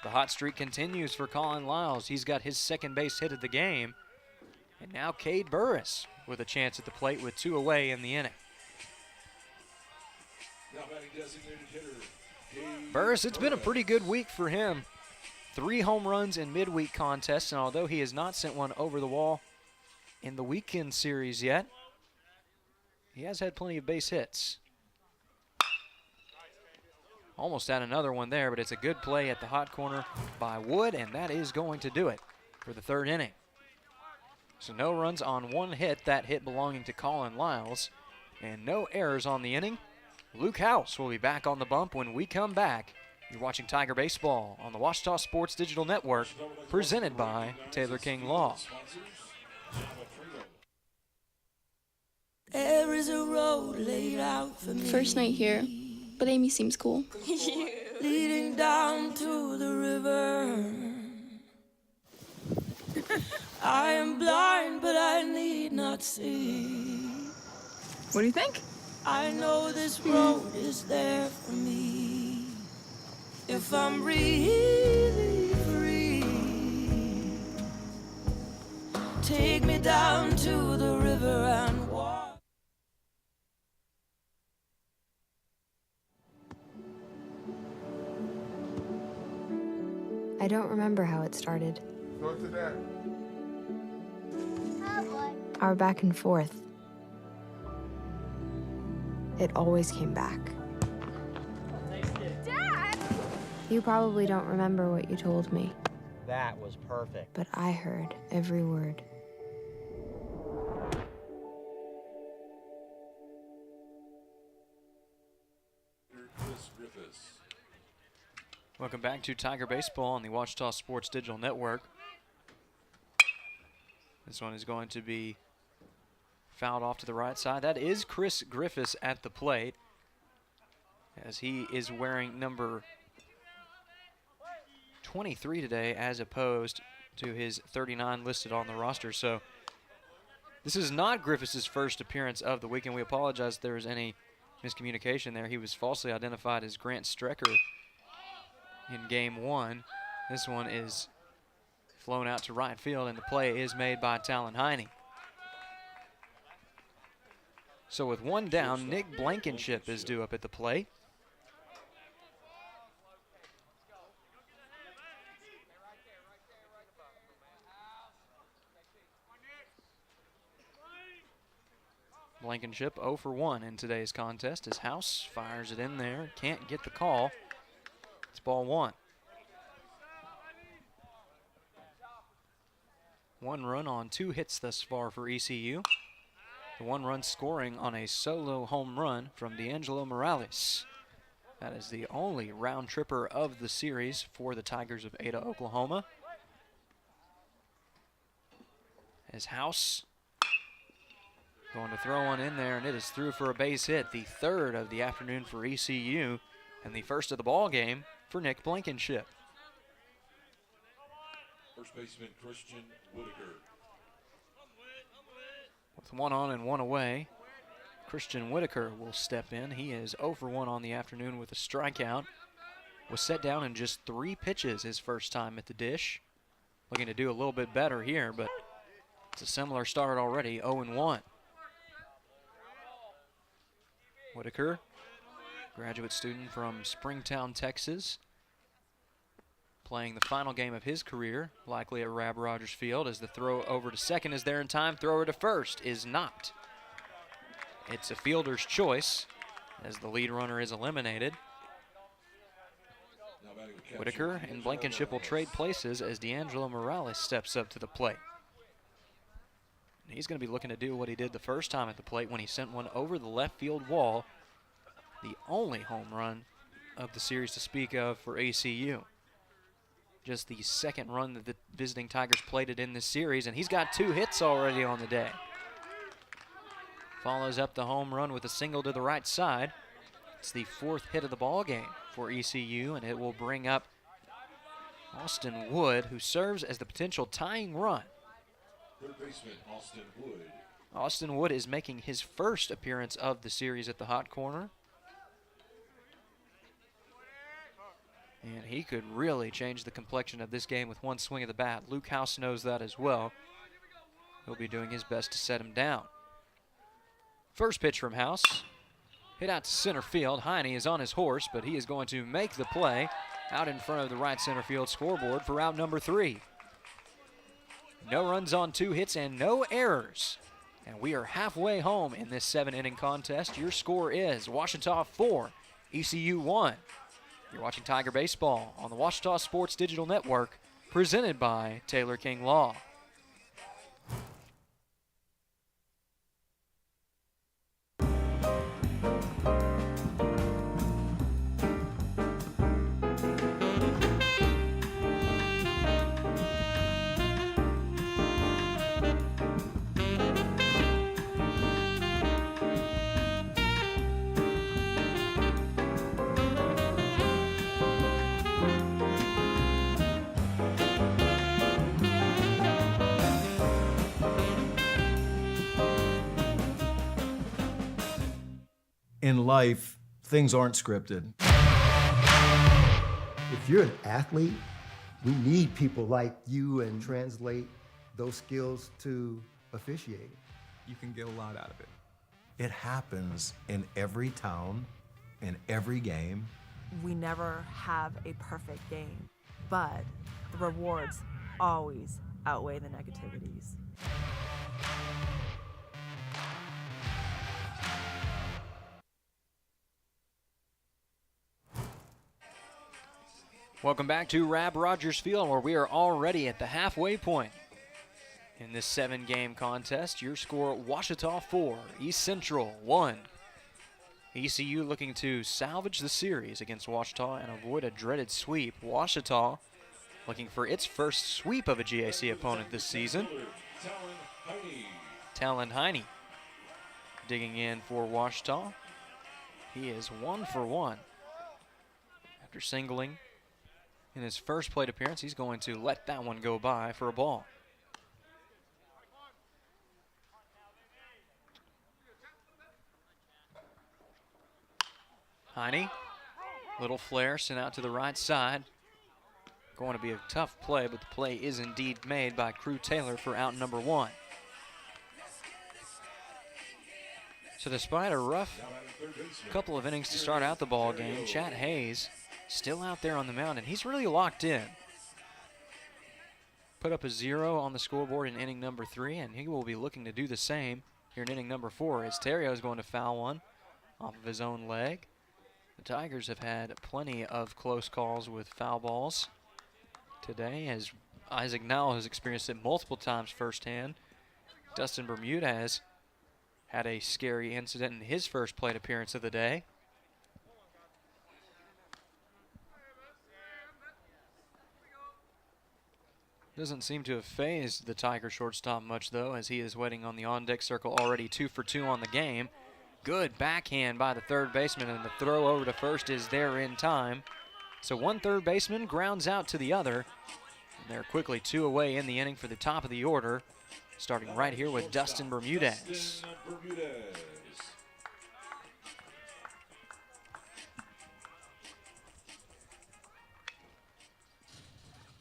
The hot streak continues for Colin Lyles. He's got his second base hit of the game. And now Cade Burris with a chance at the plate with 2 away in the inning. Now batting designated hitter, Burris, it's been a pretty good week for him. 3 home runs in midweek contests, and although he has not sent one over the wall in the weekend series yet, he has had plenty of base hits. Almost had another one there, but it's a good play at the hot corner by Wood, and that is going to do it for the 3rd inning. So no runs on 1 hit, that hit belonging to Colin Lyles, and no errors on the inning. Luke House will be back on the bump when we come back. You're watching Tiger Baseball on the Ouachita Sports Digital Network, presented by Taylor King Law. There is a road laid out for me. First night here, but Amy seems cool. Leading down to the river. I am blind, but I need not see. What do you think? I know this road is there for me. If I'm really free, take me down to the river and walk. I don't remember how it started. Go to that. Our back and forth. It always came back. Dad! You probably don't remember what you told me, That was perfect. but I heard every word. Chris Griffiths. Welcome back to Tiger Baseball on the Wichita Sports Digital Network. This one is going to be fouled off to the right side. That is Chris Griffiths at the plate, as he is wearing number 23 today as opposed to his 39 listed on the roster. So this is not Griffiths' first appearance of the weekend. We apologize if there was any miscommunication there. He was falsely identified as Grant Strecker in game 1. This one is flown out to right field, and the play is made by Talon Heine. So with one down, Nick Blankenship is due up at the plate. Blankenship 0 for 1 in today's contest. His House fires it in there, can't get the call. It's ball 1. 1 run on 2 hits thus far for ECU. The 1 run scoring on a solo home run from D'Angelo Morales. That is the only round tripper of the series for the Tigers of Ada, Oklahoma. His House going to throw one in there, and it is through for a base hit. The 3rd of the afternoon for ECU, and the 1st of the ball game for Nick Blankenship. First baseman Christian Whitaker. With 1 on and 1 away, Christian Whitaker will step in. He is 0 for 1 on the afternoon with a strikeout. Was set down in just 3 pitches his first time at the dish. Looking to do a little bit better here, but it's a similar start already, 0-1. Whitaker, graduate student from Springtown, Texas, playing the final game of his career, likely at Rab Rogers Field, as the throw over to second is there in time. Thrower to first is not. It's a fielder's choice as the lead runner is eliminated. Whitaker and Blankenship will trade places as D'Angelo Morales steps up to the plate. He's going to be looking to do what he did the first time at the plate when he sent one over the left field wall. The only home run of the series to speak of for ACU. Just the 2nd run that the visiting Tigers plated in this series, and he's got 2 hits already on the day. Follows up the home run with a single to the right side. It's the 4th hit of the ball game for ECU, and it will bring up Austin Wood, who serves as the potential tying run. Third baseman Austin Wood. Austin Wood is making his first appearance of the series at the hot corner. And he could really change the complexion of this game with one swing of the bat. Luke House knows that as well. He'll be doing his best to set him down. First pitch from House. Hit out to center field. Heine is on his horse, but he is going to make the play out in front of the right center field scoreboard for out number 3. No runs on 2 hits and no errors. And we are halfway home in this 7-inning contest. Your score is Ouachita 4, ECU 1. You're watching Tiger Baseball on the Ouachita Sports Digital Network, presented by Taylor King Law. In life, things aren't scripted. If you're an athlete, we need people like you and translate those skills to officiating. You can get a lot out of it. It happens in every town, in every game. We never have a perfect game, but the rewards always outweigh the negativities. Welcome back to Rab Rogers Field, where we are already at the halfway point in this 7-game contest. Your score, Ouachita 4, East Central 1. ECU looking to salvage the series against Ouachita and avoid a dreaded sweep. Ouachita looking for its first sweep of a GAC opponent this season. Talon Heine digging in for Ouachita. He is 1 for 1. After singling in his first plate appearance, he's going to let that one go by for a ball. Heine, little flare sent out to the right side. Going to be a tough play, but the play is indeed made by Crew Taylor for out number 1. So despite a rough couple of innings to start out the ball game, Chat Hayes still out there on the mound, and he's really locked in. Put up a 0 on the scoreboard in inning number 3, and he will be looking to do the same here in inning number 4 as Terrio is going to foul one off of his own leg. The Tigers have had plenty of close calls with foul balls today, as Isaac Nowell has experienced it multiple times firsthand. Dustin Bermudez had a scary incident in his first plate appearance of the day. Doesn't seem to have phased the Tiger shortstop much, though, as he is waiting on the on-deck circle, already 2 for 2 on the game. Good backhand by the third baseman, and the throw over to first is there in time. So one third baseman grounds out to the other, and they're quickly 2 away in the inning for the top of the order, starting right here with Dustin Bermudez.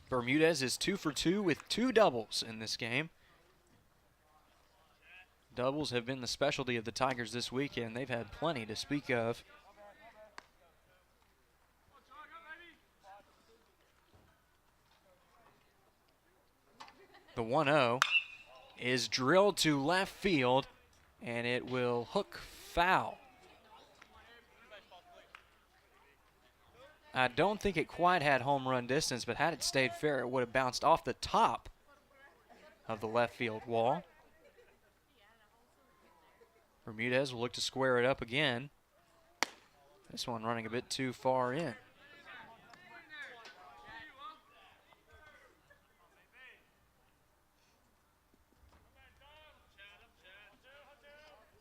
Bermudez is 2 for 2 with 2 doubles in this game. Doubles have been the specialty of the Tigers this weekend. They've had plenty to speak of. The 1-0 is drilled to left field, and it will hook foul. I don't think it quite had home run distance, but had it stayed fair, it would have bounced off the top of the left field wall. Bermudez will look to square it up again. This one running a bit too far in.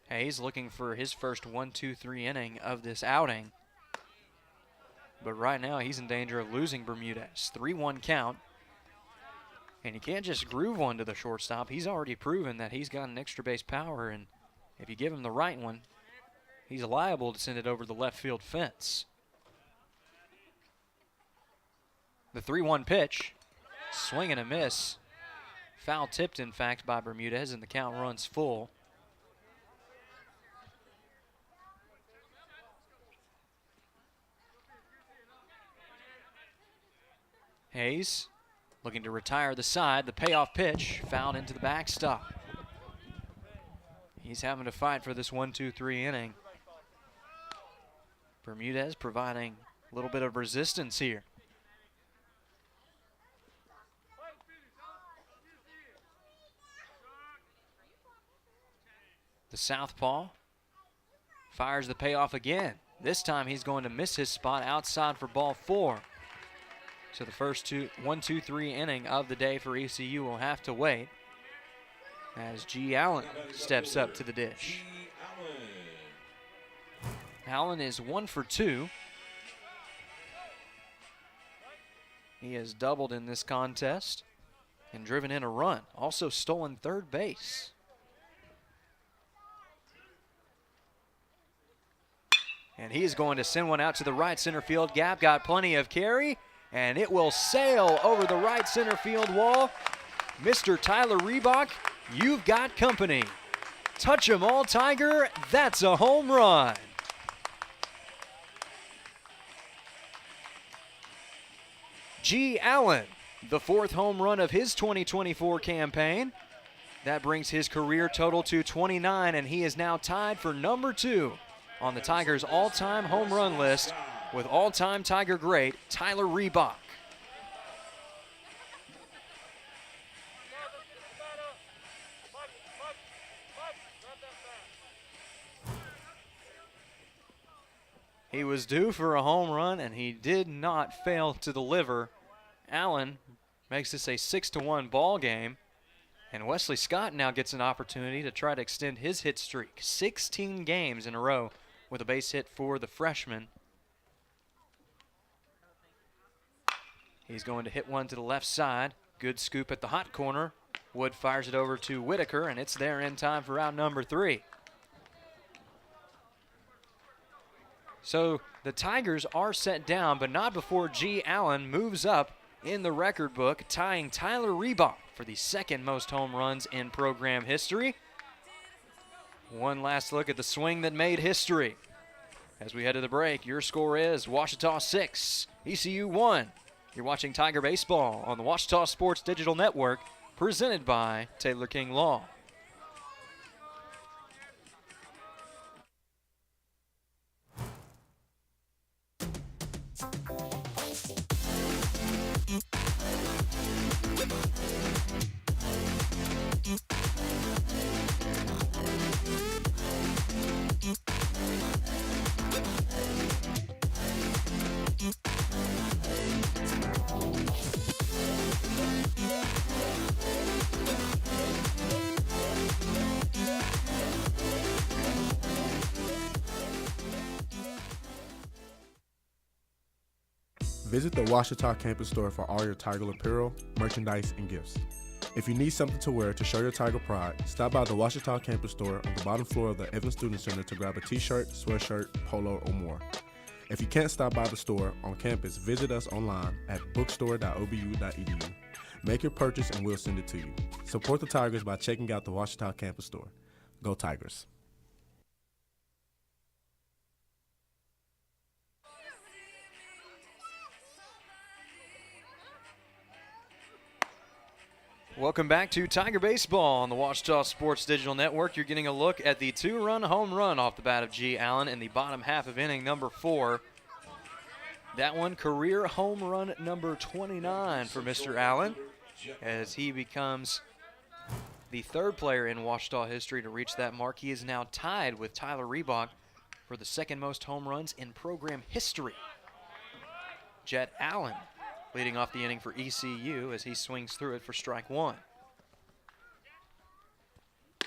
Hayes looking for his first 1-2-3 inning of this outing. But right now he's in danger of losing Bermudez. 3-1 count. And you can't just groove one to the shortstop. He's already proven that he's got an extra base power, and if you give him the right one, he's liable to send it over the left field fence. The 3-1 pitch, swing and a miss. Foul tipped, in fact, by Bermudez, and the count runs full. Hayes looking to retire the side. The payoff pitch fouled into the backstop. He's having to fight for this 1-2-3 inning. Bermudez providing a little bit of resistance here. The southpaw fires the payoff again. This time he's going to miss his spot outside for ball 4. So the first 1-2-3 inning of the day for ECU will have to wait as G. Allen steps up to the dish. Allen is 1 for 2. He has doubled in this contest and driven in a run. Also stolen third base. And he's going to send one out to the right center field gap. Got plenty of carry, and it will sail over the right center field wall. Mr. Tyler Reebok, you've got company. Touch 'em all, Tiger. That's a home run. G. Allen, the 4th home run of his 2024 campaign. That brings his career total to 29, and he is now tied for number 2 on the Tigers' all-time home run list with all-time Tiger great Tyler Reebok. He was due for a home run, and he did not fail to deliver. Allen makes this a 6-1 ball game, and Wesley Scott now gets an opportunity to try to extend his hit streak. 16 games in a row with a base hit for the freshman. He's going to hit one to the left side. Good scoop at the hot corner. Wood fires it over to Whitaker, and it's there in time for out number 3. So the Tigers are set down, but not before G. Allen moves up in the record book, tying Tyler Reebok for the second most home runs in program history. One last look at the swing that made history. As we head to the break, your score is Ouachita 6, ECU 1. You're watching Tiger Baseball on the Ouachita Sports Digital Network, presented by Taylor King Law. Visit the Ouachita campus store for all your Tiger apparel, merchandise, and gifts. If you need something to wear to show your Tiger pride, stop by the Ouachita campus store on the bottom floor of the Evans Student Center to grab a t-shirt, sweatshirt, polo, or more. If you can't stop by the store on campus, visit us online at bookstore.obu.edu. Make your purchase and we'll send it to you. Support the Tigers by checking out the Ouachita campus store. Go Tigers. Welcome back to Tiger Baseball on the Ouachita Sports Digital Network. You're getting a look at the 2-run home run off the bat of G. Allen in the bottom half of inning number 4. That one, career home run number 29 for Mr. Allen, as he becomes the 3rd player in Ouachita history to reach that mark. He is now tied with Tyler Reebok for the 2nd most home runs in program history. Jet Allen leading off the inning for ECU as he swings through it for strike 1.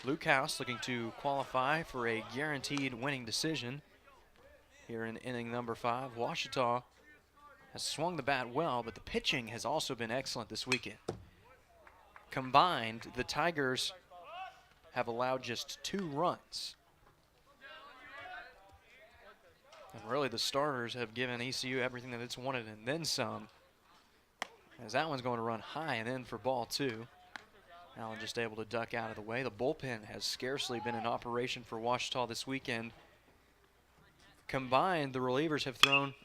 Luke House looking to qualify for a guaranteed winning decision here in inning number 5. Ouachita has swung the bat well, but the pitching has also been excellent this weekend. Combined, the Tigers have allowed just 2 runs. And really the starters have given ECU everything that it's wanted and then some, as that one's going to run high and in for ball 2. Allen just able to duck out of the way. The bullpen has scarcely been in operation for Ouachita this weekend. Combined, the relievers have thrown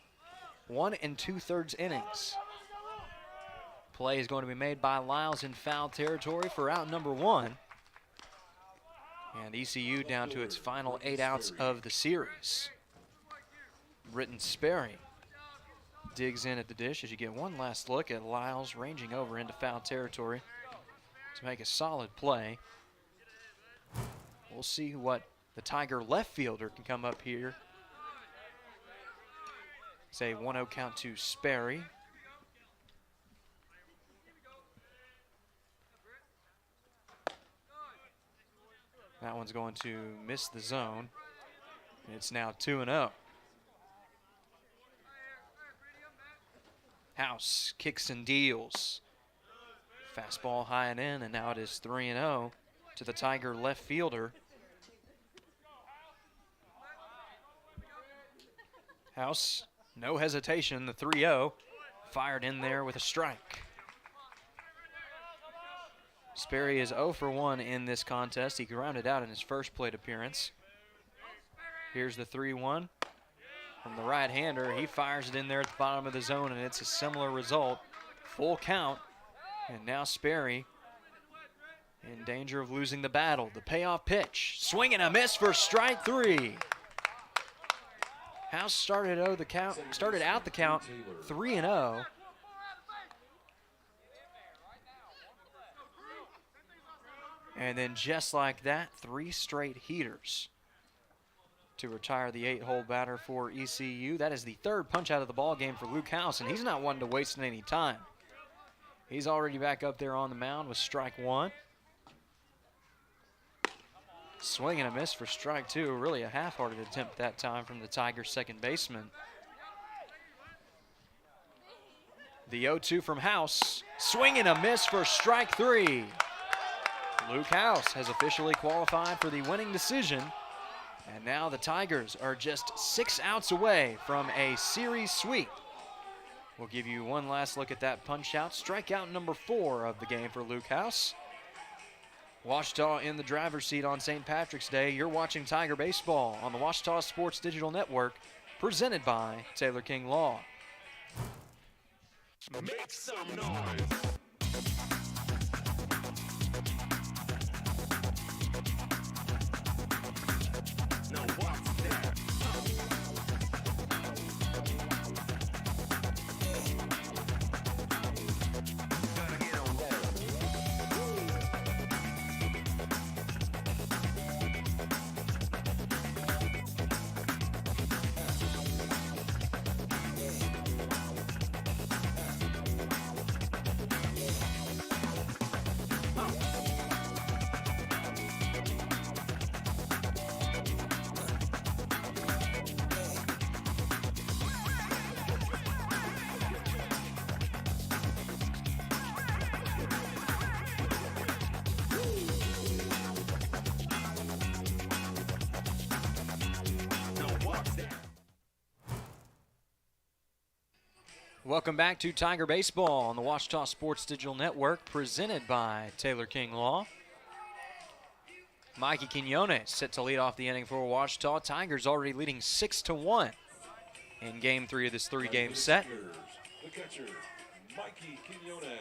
1 2/3 innings. Play is going to be made by Lyles in foul territory for out number 1. And ECU down to its final 8 outs of the series. Britton Sperry digs in at the dish as you get one last look at Lyles ranging over into foul territory to make a solid play. We'll see what the Tiger left fielder can come up here. Say 1-0 count to Sperry. That one's going to miss the zone. It's now 2-0. House kicks and deals. Fastball high and in, and now it is 3-0 to the Tiger left fielder. House, no hesitation, the 3-0, fired in there with a strike. Sperry is 0 for 1 in this contest. He grounded out in his first plate appearance. Here's the 3-1. From the right-hander, he fires it in there at the bottom of the zone, and it's a similar result. Full count, and now Sperry in danger of losing the battle. The payoff pitch, swing and a miss for strike 3. House started out the count 3-0. And then just like that, 3 straight heaters. to retire the 8-hole batter for ECU. That is the third punch out of the ball game for Luke House, and he's not one to waste any time. He's already back up there on the mound with strike one. Swing and a miss for strike two. Really a half-hearted attempt that time from the Tigers' second baseman. The 0-2 from House. Swing and a miss for strike three. Luke House has officially qualified for the winning decision. And now the Tigers are just 6 outs away from a series sweep. We'll give you one last look at that punch out. Strikeout number 4 of the game for Luke House. Ouachita in the driver's seat on St. Patrick's Day. You're watching Tiger Baseball on the Ouachita Sports Digital Network, presented by Taylor King Law. Make some noise. Now what's that? Gotta get on that. Welcome back to Tiger Baseball on the Ouachita Sports Digital Network, presented by Taylor King Law. Mikey Quinones set to lead off the inning for Ouachita. Tigers already leading 6-1 in Game 3 of this 3-game set. The catcher, Mikey Quinones.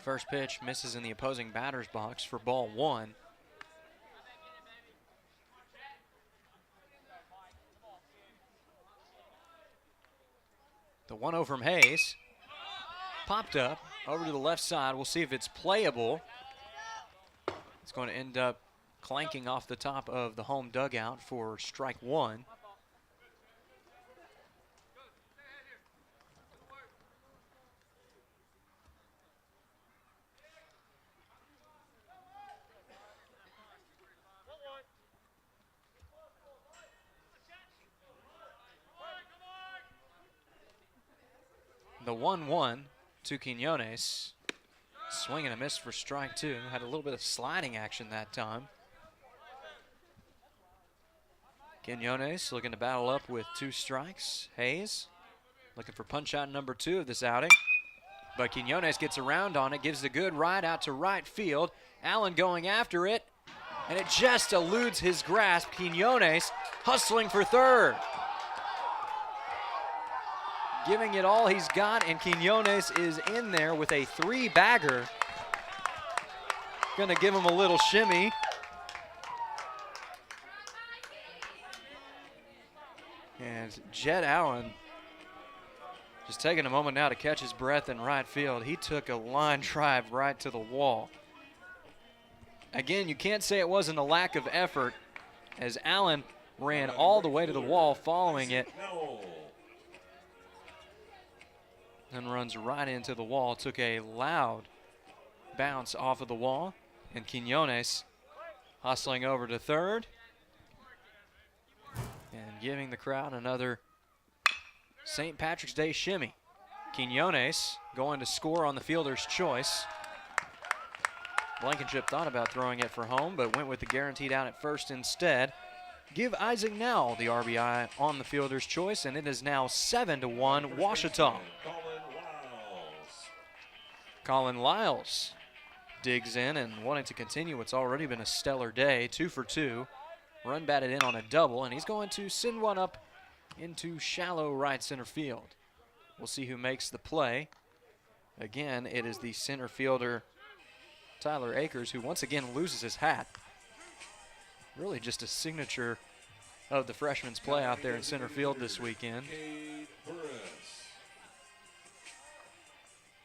First pitch misses in the opposing batter's box for ball 1. The 1-0 from Hayes popped up over to the left side. We'll see if it's playable. It's going to end up clanking off the top of the home dugout for strike 1. The 1-1 to Quinones. Swing and a miss for strike 2. Had a little bit of sliding action that time. Quinones looking to battle up with 2 strikes. Hayes looking for punch out number 2 of this outing. But Quinones gets around on it, gives a good ride out to right field. Allen going after it, and it just eludes his grasp. Quinones hustling for third. Giving it all he's got, and Quinones is in there with a 3-bagger. Gonna give him a little shimmy. And Jed Allen just taking a moment now to catch his breath in right field. He took a line drive right to the wall. Again, you can't say it wasn't a lack of effort, as Allen ran all the way to the wall following it. And runs right into the wall. Took a loud bounce off of the wall. And Quinones hustling over to third. And giving the crowd another St. Patrick's Day shimmy. Quinones going to score on the fielder's choice. Blankenship thought about throwing it for home, but went with the guaranteed out at first instead. Give Isaac Nell the RBI on the fielder's choice, and it is now 7-1 Ouachita. Colin Lyles digs in and wanting to continue what's already been a stellar day. 2 for 2. Run batted in on a double, and he's going to send one up into shallow right center field. We'll see who makes the play. Again, it is the center fielder, Tyler Akers, who once again loses his hat. Really just a signature of the freshman's play out there in center field this weekend.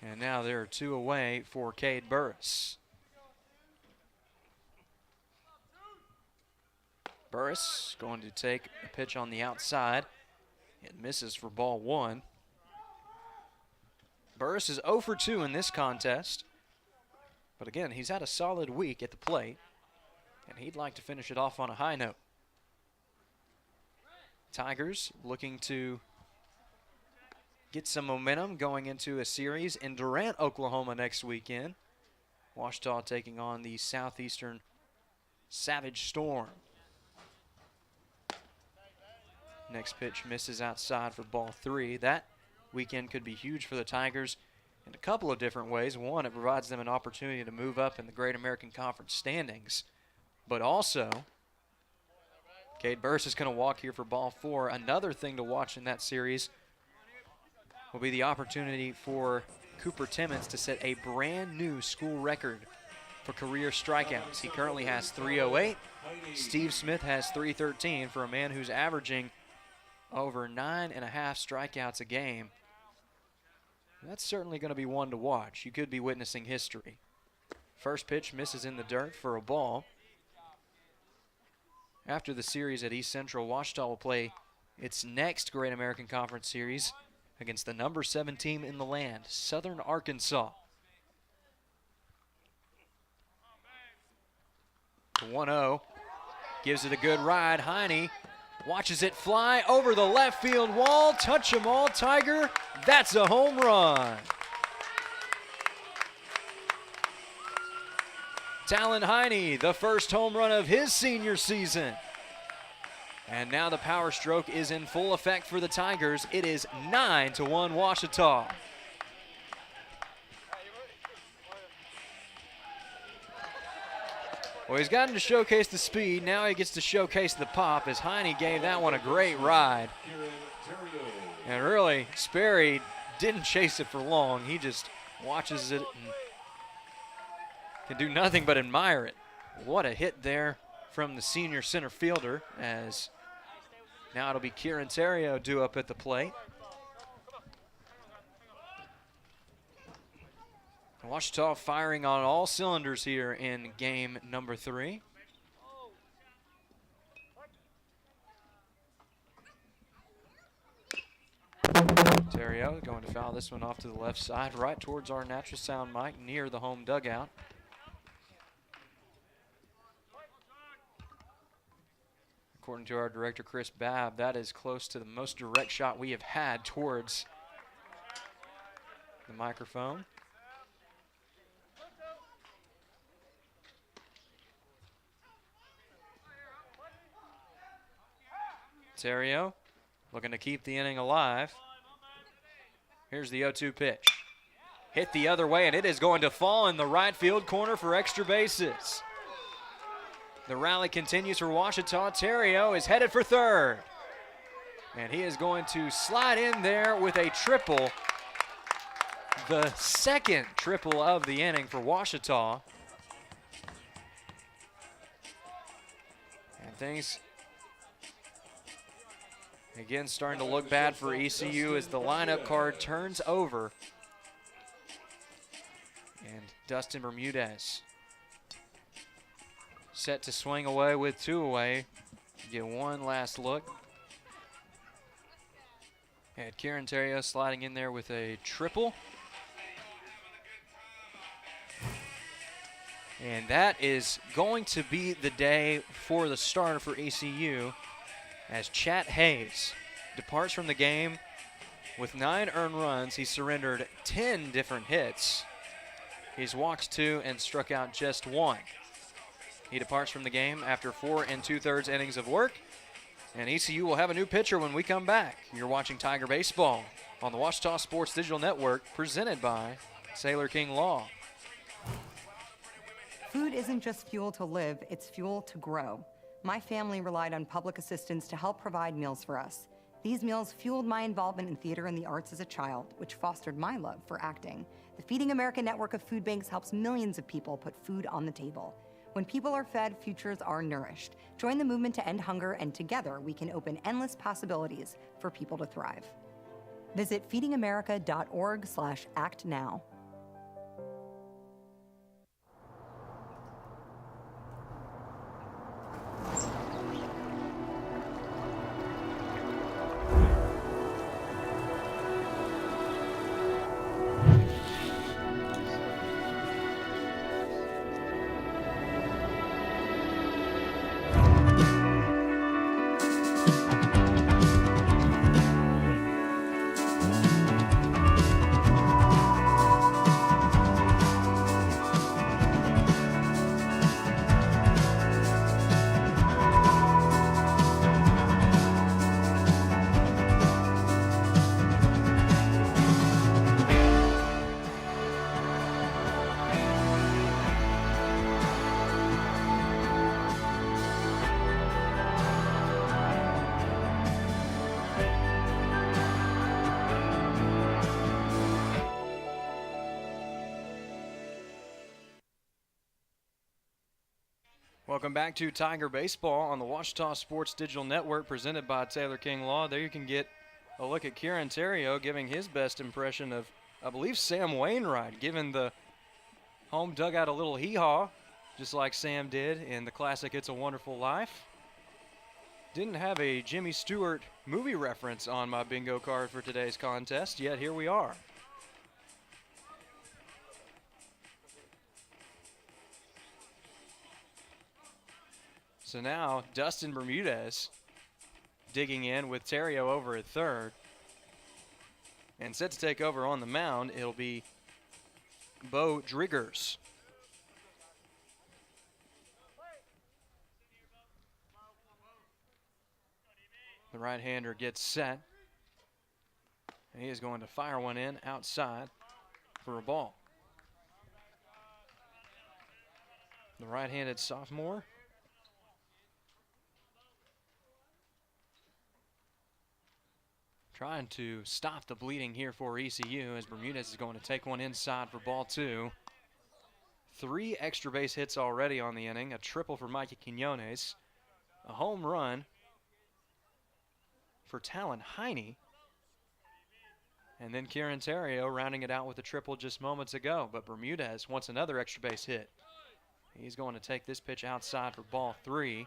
And now there are 2 away for Cade Burris. Burris going to take a pitch on the outside. It misses for ball 1. Burris is 0 for 2 in this contest. But again, he's had a solid week at the plate, and he'd like to finish it off on a high note. Tigers looking to get some momentum going into a series in Durant, Oklahoma next weekend. Ouachita taking on the Southeastern Savage Storm. Next pitch misses outside for ball 3. That weekend could be huge for the Tigers in a couple of different ways. One, it provides them an opportunity to move up in the Great American Conference standings. But also, Cade Burris is going to walk here for ball 4. Another thing to watch in that series will be the opportunity for Cooper Timmons to set a brand new school record for career strikeouts. He currently has 308. Steve Smith has 313 for a man who's averaging over 9.5 strikeouts a game. That's certainly going to be one to watch. You could be witnessing history. First pitch misses in the dirt for a ball. After the series at East Central, Ouachita will play its next Great American Conference Series against the number 7 team in the land, Southern Arkansas. 1-0, gives it a good ride. Heine watches it fly over the left field wall. Touch 'em all, Tiger. That's a home run. Talon Heine, the first home run of his senior season. And now the power stroke is in full effect for the Tigers. It is 9-1 Ouachita. Well, he's gotten to showcase the speed. Now he gets to showcase the pop as Heine gave that one a great ride. And really, Sperry didn't chase it for long. He just watches it and can do nothing but admire it. What a hit there from the senior center fielder, as now it'll be Kieran Terrio due up at the plate. Ouachita firing on all cylinders here in game number 3. Terrio going to foul this one off to the left side, right towards our natural sound mic near the home dugout. According to our director, Chris Babb, that is close to the most direct shot we have had towards the microphone. Terrio looking to keep the inning alive. Here's the 0-2 pitch. Hit the other way, and it is going to fall in the right field corner for extra bases. The rally continues for Ouachita. Terrio is headed for third. And he is going to slide in there with a triple. The second triple of the inning for Ouachita. And things again starting to look bad for ECU as the lineup card turns over. And Dustin Bermudez set to swing away with 2 away. Get one last look. And Kieran Terrio sliding in there with a triple. And that is going to be the day for the starter for ECU, as Chat Hayes departs from the game with 9 earned runs. He surrendered 10 different hits. He's walked 2 and struck out just 1. He departs from the game after 4 2/3 innings of work. And ECU will have a new pitcher when we come back. You're watching Tiger Baseball on the Ouachita Sports Digital Network, presented by Sailor King Law. Food isn't just fuel to live, it's fuel to grow. My family relied on public assistance to help provide meals for us. These meals fueled my involvement in theater and the arts as a child, which fostered my love for acting. The Feeding America network of food banks helps millions of people put food on the table. When people are fed, futures are nourished. Join the movement to end hunger, and together we can open endless possibilities for people to thrive. Visit feedingamerica.org/actnow. Welcome back to Tiger Baseball on the Washita Sports Digital Network, presented by Taylor King Law. There you can get a look at Kieran Terrio giving his best impression of, I believe, Sam Wainwright, giving the home dugout a little hee-haw, just like Sam did in the classic It's a Wonderful Life. Didn't have a Jimmy Stewart movie reference on my bingo card for today's contest, yet here we are. So now Dustin Bermudez digging in with Terrio over at third. And set to take over on the mound, it'll be Bo Driggers. The right-hander gets set. And he is going to fire one in outside for a ball. The right-handed sophomore trying to stop the bleeding here for ECU as Bermudez is going to take one inside for ball two. 3 extra base hits already on the inning, a triple for Mikey Quinones, a home run for Talon Heine, and then Kieran Terrio rounding it out with a triple just moments ago. But Bermudez wants another extra base hit. He's going to take this pitch outside for ball 3.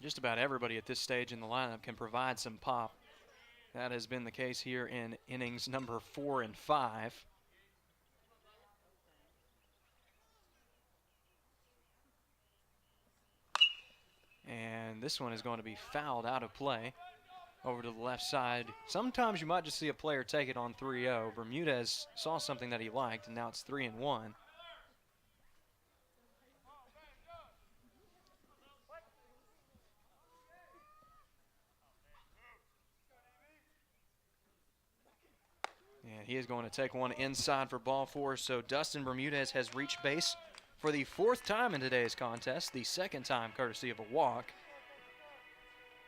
Just about everybody at this stage in the lineup can provide some pop. That has been the case here in innings number 4 and 5. And this one is going to be fouled out of play over to the left side. Sometimes you might just see a player take it on 3-0. Bermudez saw something that he liked, and now it's 3-1. And he is going to take one inside for ball 4. So Dustin Bermudez has reached base for the 4th time in today's contest, the 2nd time courtesy of a walk.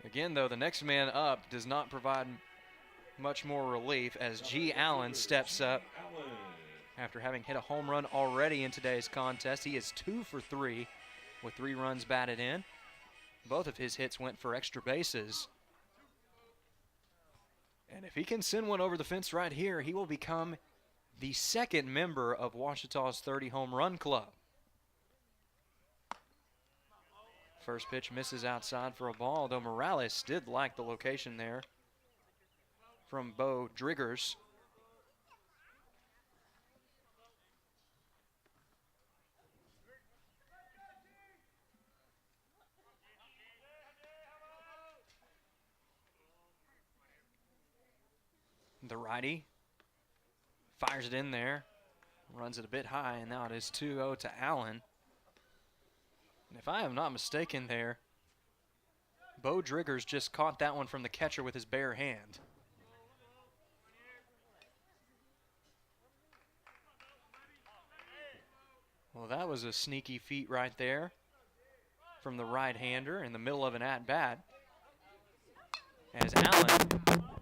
Again, though, the next man up does not provide much more relief as G. Allen steps up after having hit a home run already in today's contest. He is 2 for 3 with 3 runs batted in. Both of his hits went for extra bases. And if he can send one over the fence right here, he will become the 2nd member of Washita's 30 home run club. First pitch misses outside for a ball, though Morales did like the location there from Bo Driggers. The righty fires it in there, runs it a bit high, and now it is 2-0 to Allen. And if I am not mistaken there, Bo Driggers just caught that one from the catcher with his bare hand. Well, that was a sneaky feat right there from the right-hander in the middle of an at-bat. As Allen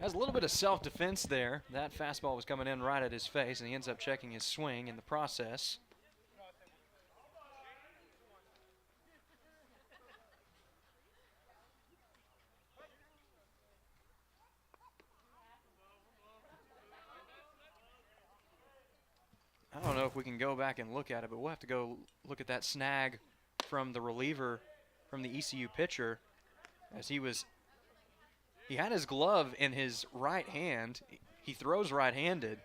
has a little bit of self-defense there. That fastball was coming in right at his face, and he ends up checking his swing in the process. I don't know if we can go back and look at it, but we'll have to go look at that snag from the reliever, from the ECU pitcher, as he had his glove in his right hand. He throws right-handed,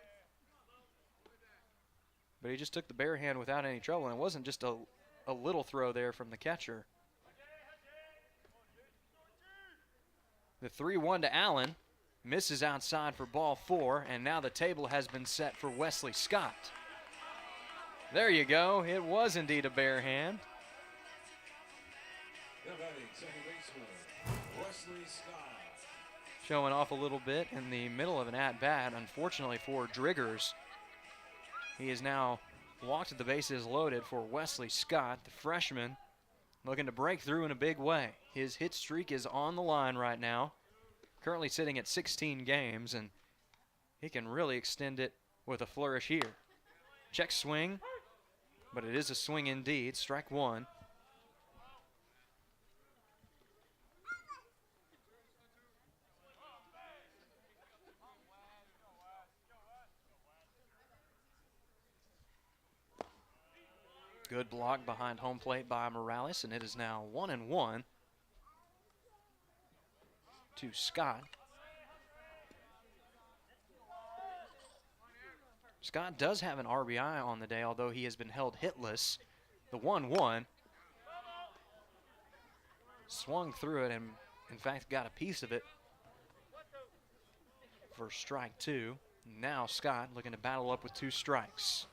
but he just took the bare hand without any trouble, and it wasn't just a little throw there from the catcher. The 3-1 to Allen, misses outside for ball 4, and now the table has been set for Wesley Scott. There you go. It was indeed a bare hand. Showing off a little bit in the middle of an at-bat. Unfortunately for Driggers, he is now walked to the bases loaded for Wesley Scott, the freshman, looking to break through in a big way. His hit streak is on the line right now, currently sitting at 16 games, and he can really extend it with a flourish here. Check swing. But it is a swing indeed. Strike one. Good block behind home plate by Morales, and it is now 1-1 to Scott. Scott does have an RBI on the day, although he has been held hitless. The 1-1 swung through it and, in fact, got a piece of it for strike two. Now Scott looking to battle up with two strikes.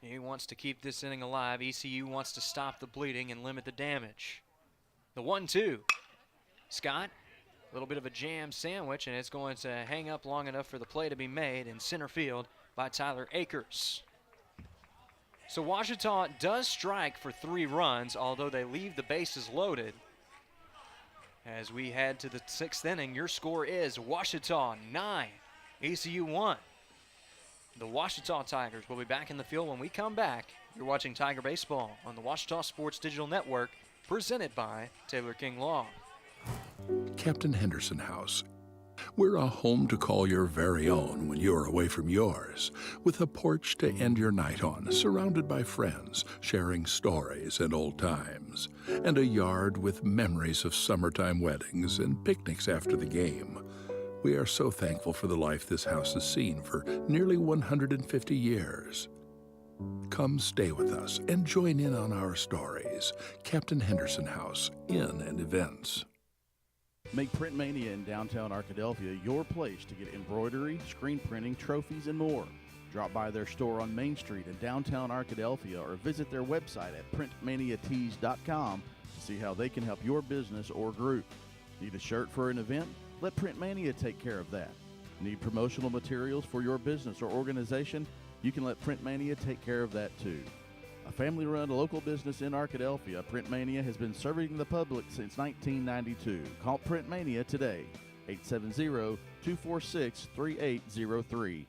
He wants to keep this inning alive. ECU wants to stop the bleeding and limit the damage. The 1-2. Scott, a little bit of a jam sandwich, and it's going to hang up long enough for the play to be made in center field by Tyler Akers. So Ouachita does strike for 3 runs, although they leave the bases loaded. As we head to the 6th inning, your score is Ouachita 9, ECU 1. The Ouachita Tigers will be back in the field when we come back. You're watching Tiger Baseball on the Ouachita Sports Digital Network, presented by Taylor King Law. Captain Henderson House. We're a home to call your very own when you're away from yours, with a porch to end your night on, surrounded by friends, sharing stories and old times, and a yard with memories of summertime weddings and picnics after the game. We are so thankful for the life this house has seen for nearly 150 years. Come stay with us and join in on our stories. Captain Henderson House, Inn and Events. Make Print Mania in downtown Arkadelphia your place to get embroidery, screen printing, trophies, and more. Drop by their store on Main Street in downtown Arkadelphia or visit their website at printmaniatees.com to see how they can help your business or group. Need a shirt for an event? Let Print Mania take care of that. Need promotional materials for your business or organization? You can let Print Mania take care of that too. A family-run local business in Arkadelphia, Print Mania has been serving the public since 1992. Call Print Mania today, 870-246-3803.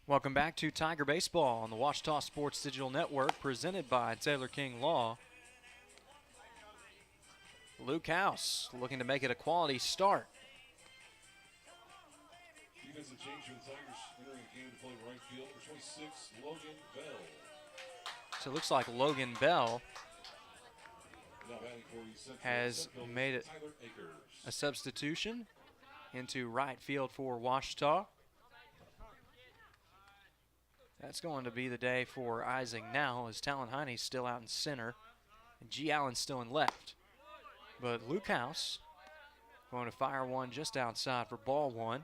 Welcome back to Tiger Baseball on the Ouachita Sports Digital Network, presented by Taylor King Law. Luke House looking to make it a quality start. Defensive change for the Tigers entering the game to play right field for 26, Logan Bell. So it looks like Logan Bell Now batting for the Central has made it Tyler Akers. a substitution into right field for Ouachita. That's going to be the day for Isaac now, as Talon Heine's still out in center and G. Allen's still in left. But Luke House going to fire one just outside for ball one.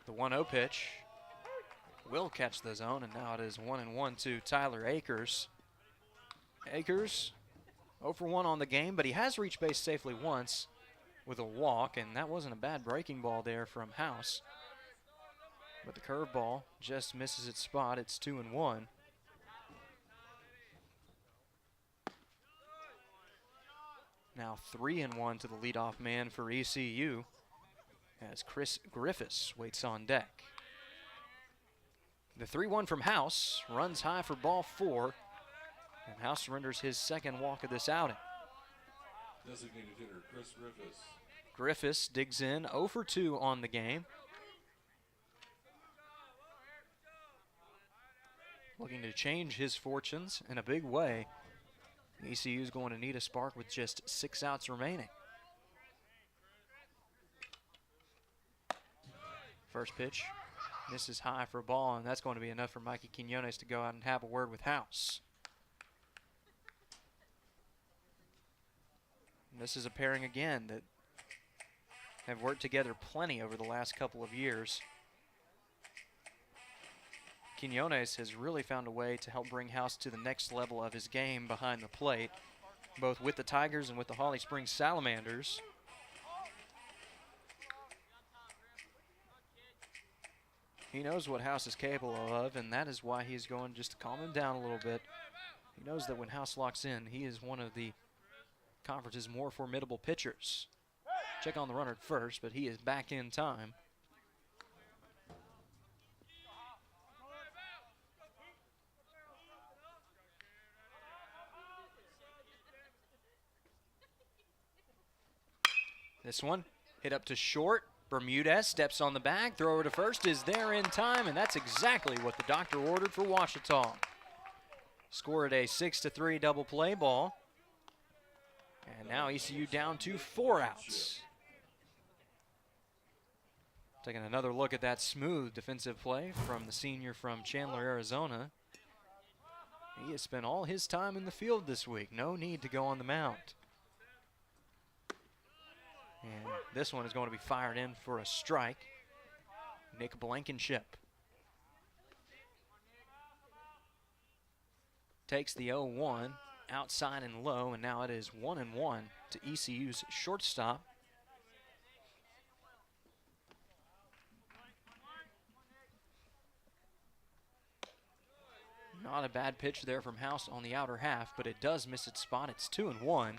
The 1-0 pitch will catch the zone, and now it is 1-1 to Tyler Akers. Akers 0 for 1 on the game, but he has reached base safely once with a walk, and that wasn't a bad breaking ball there from House. But the curveball just misses its spot. It's 2-1. Now 3-1 to the leadoff man for ECU, as Chris Griffiths waits on deck. The 3-1 from House runs high for ball 4, and House surrenders his second walk of this outing. Designated hitter Chris Griffiths. Griffiths digs in 0 for 2 on the game. Looking to change his fortunes in a big way. ECU is going to need a spark with just 6 outs remaining. First pitch misses high for a ball, and that's going to be enough for Mikey Quinones to go out and have a word with House. And this is a pairing again that have worked together plenty over the last couple of years. Quinones has really found a way to help bring House to the next level of his game behind the plate, both with the Tigers and with the Holly Springs Salamanders. He knows what House is capable of, and that is why he's going just to calm him down a little bit He knows that when House locks in, he is one of the conference's more formidable pitchers. Check on the runner first, but he is back in time. This one hit up to short. Bermudez steps on the bag. Thrower to first is there in time, and that's exactly what the doctor ordered for Ouachita. Scored a 6-3 double play ball. And now ECU down to 4 outs. Taking another look at that smooth defensive play from the senior from Chandler, Arizona. He has spent all his time in the field this week. No need to go on the mound. And this one is going to be fired in for a strike. Nick Blankenship takes the 0-1 outside and low, and now it is 1-1 to ECU's shortstop. Not a bad pitch there from House on the outer half, but it does miss its spot. It's 2-1.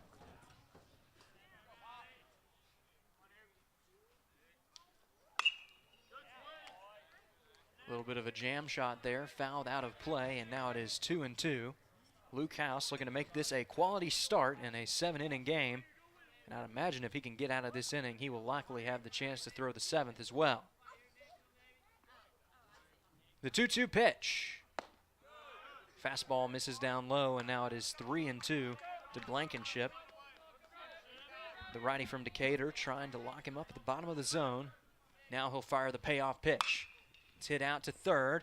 A little bit of a jam shot there, fouled out of play, and now it is 2-2. Luke House looking to make this a quality start in a 7-inning game. And I'd imagine if he can get out of this inning, he will likely have the chance to throw the 7th as well. The 2-2 pitch. Fastball misses down low, and now it is 3-2 to Blankenship. The righty from Decatur trying to lock him up at the bottom of the zone. Now he'll fire the payoff pitch. It's hit out to third.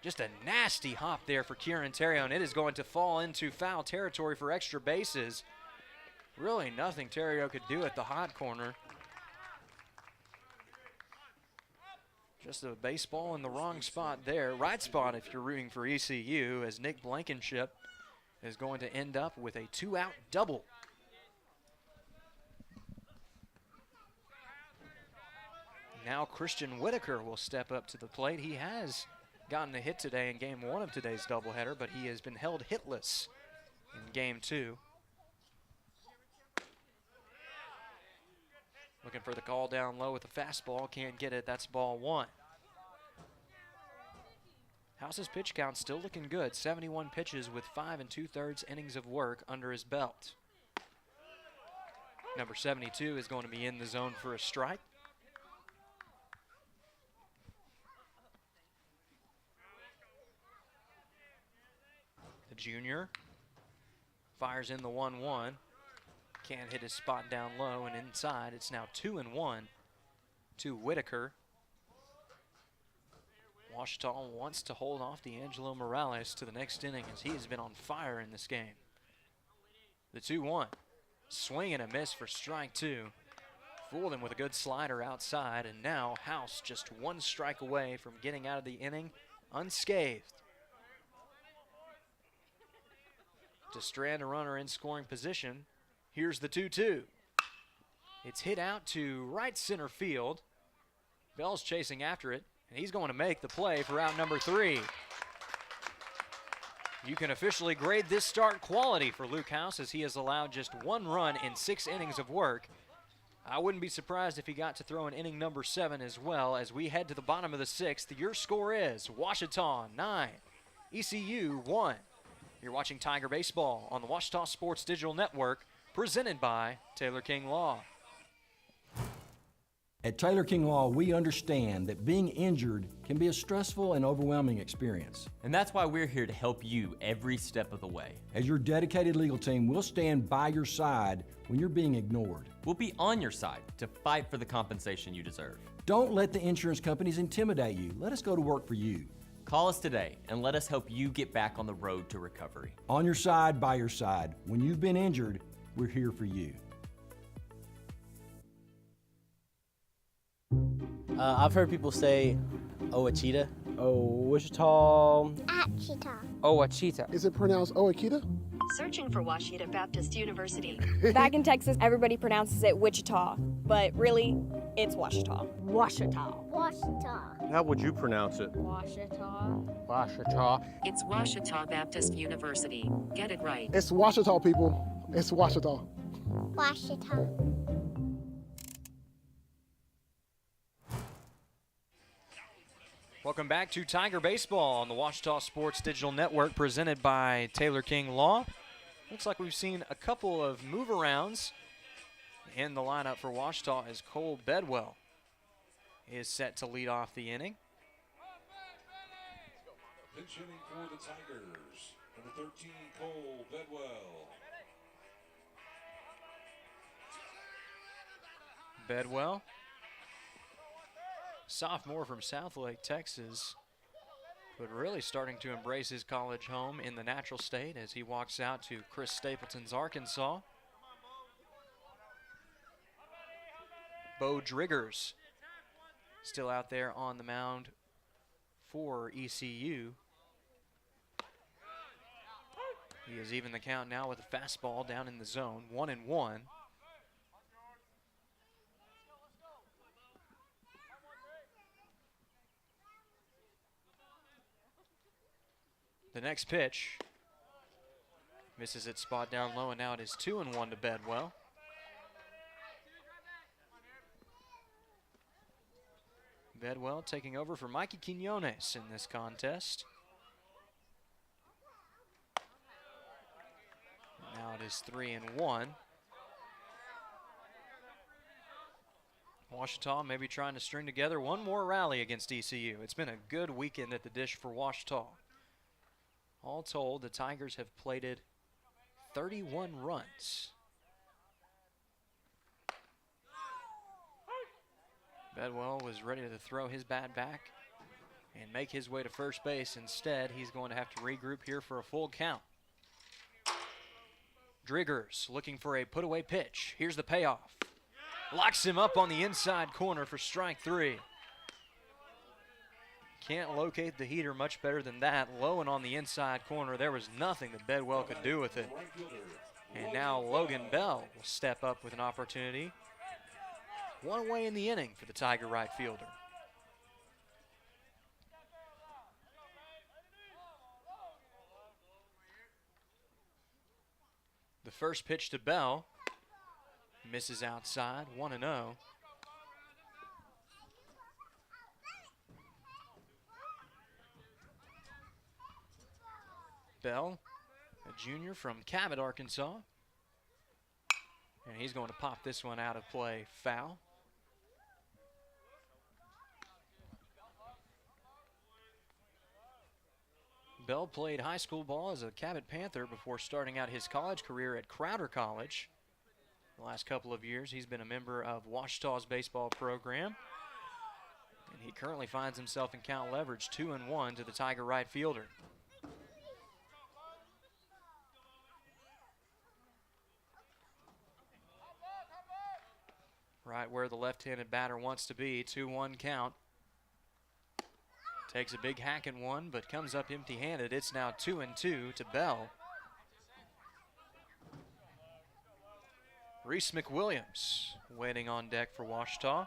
Just a nasty hop there for Kieran Terrio, and it is going to fall into foul territory for extra bases. Really nothing Terrio could do at the hot corner. Just a baseball in the wrong spot there. Right spot if you're rooting for ECU, as Nick Blankenship is going to end up with a 2-out double. Now Christian Whitaker will step up to the plate. He has gotten a hit today in game 1 of today's doubleheader, but he has been held hitless in game 2. Looking for the call down low with the fastball. Can't get it. That's ball 1. House's pitch count still looking good. 71 pitches with 5 2/3 innings of work under his belt. Number 72 is going to be in the zone for a strike. The junior fires in the 1-1. Can't hit his spot down low, and inside it's now 2-1 to Whitaker. Ouachita wants to hold off D'Angelo Morales to the next inning, as he has been on fire in this game. The 2-1. Swing and a miss for strike 2. Fooled him with a good slider outside, and now House just 1 strike away from getting out of the inning unscathed. To strand a runner in scoring position, here's the 2-2. It's hit out to right center field. Bell's chasing after it, and he's going to make the play for out number 3. You can officially grade this start quality for Luke House, as he has allowed just 1 run in 6 innings of work. I wouldn't be surprised if he got to throw in inning number 7 as well, as we head to the bottom of the 6th. Your score is Ouachita 9, ECU 1. You're watching Tiger Baseball on the Ouachita Sports Digital Network, presented by Taylor King Law. At Taylor King Law, we understand that being injured can be a stressful and overwhelming experience. And that's why we're here to help you every step of the way. As your dedicated legal team, we'll stand by your side when you're being ignored. We'll be on your side to fight for the compensation you deserve. Don't let the insurance companies intimidate you. Let us go to work for you. Call us today and let us help you get back on the road to recovery. On your side, by your side. When you've been injured, we're here for you. I've heard people say Ouachita. Ouachita. Achita. Ouachita. Is it pronounced Oakita? Searching for Washita Baptist University. Back in Texas, everybody pronounces it Wichita, but really, it's Washita. Washita. Washita. How would you pronounce it? Washita. Washita. It's Washita Baptist University. Get it right. It's Washita, people. It's Washita. Washita. Welcome back to Tiger Baseball on the Washita Sports Digital Network, presented by Taylor King Law. Looks like we've seen a couple of move-arounds in the lineup for Washita as Cole Bedwell is set to lead off the inning. Pinch hitting for the Tigers, number 13, Cole Bedwell. Bedwell, sophomore from Southlake, Texas, but really starting to embrace his college home in the natural state as he walks out to Chris Stapleton's Arkansas. Bo Driggers still out there on the mound for ECU. He is even the count now with a fastball down in the zone, 1-1. The next pitch misses its spot down low, and now it is 2-1 to Bedwell. Bedwell taking over for Mikey Quinones in this contest. Now it is 3-1. Washita maybe trying to string together one more rally against ECU. It's been a good weekend at the dish for Washita. All told, the Tigers have plated 31 runs. Bedwell was ready to throw his bat back and make his way to first base. Instead, he's going to have to regroup here for a full count. Driggers looking for a put-away pitch. Here's the payoff. Locks him up on the inside corner for strike 3. Can't locate the heater much better than that. Low and on the inside corner. There was nothing that Bedwell could do with it. And now Logan Bell will step up with an opportunity. One away in the inning for the Tiger right fielder. The first pitch to Bell misses outside, 1-0. Bell, a junior from Cabot, Arkansas. And he's going to pop this one out of play, foul. Bell played high school ball as a Cabot Panther before starting out his college career at Crowder College. The last couple of years, he's been a member of Washita's baseball program. And he currently finds himself in count leverage, 2-1 to the Tiger right fielder. Right where the left-handed batter wants to be, 2-1 count. Takes a big hacking one, but comes up empty-handed. It's now 2-2 to Bell. Reese McWilliams waiting on deck for Washita.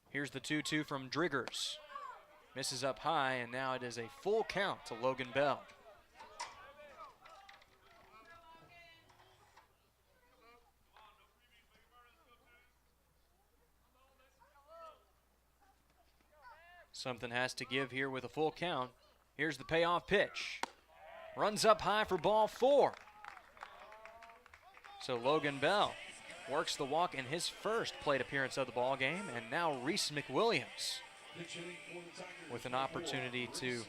Here's the 2-2 from Driggers. Misses up high, and now it is a full count to Logan Bell. Something has to give here with a full count. Here's the payoff pitch. Runs up high for ball 4. So Logan Bell works the walk in his first plate appearance of the ball game, and now Reese McWilliams with an opportunity to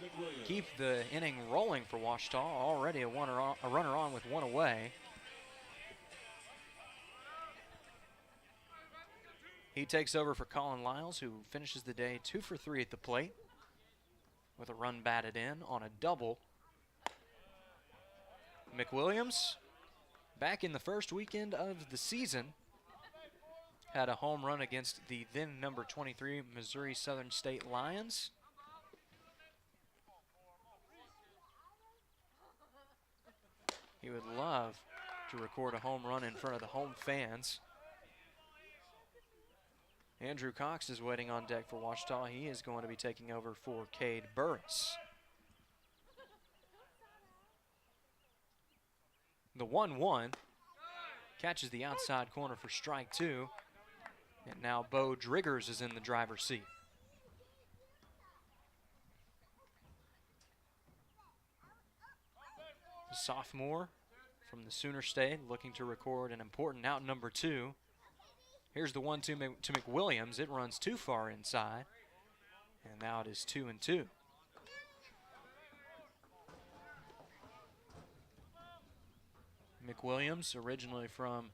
keep the inning rolling for Washita. Already a runner on with one away. He takes over for Colin Lyles, who finishes the day 2 for 3 at the plate with a run batted in on a double. McWilliams, back in the first weekend of the season, had a home run against the then number 23 Missouri Southern State Lions. He would love to record a home run in front of the home fans. Andrew Cox is waiting on deck for Ouachita. He is going to be taking over for Cade Burris. The 1-1 catches the outside corner for strike two. And now Bo Driggers is in the driver's seat. A sophomore from the Sooner State looking to record an important out number two. Here's the 1-2 to McWilliams. It runs too far inside. And now it is 2-2. McWilliams, originally from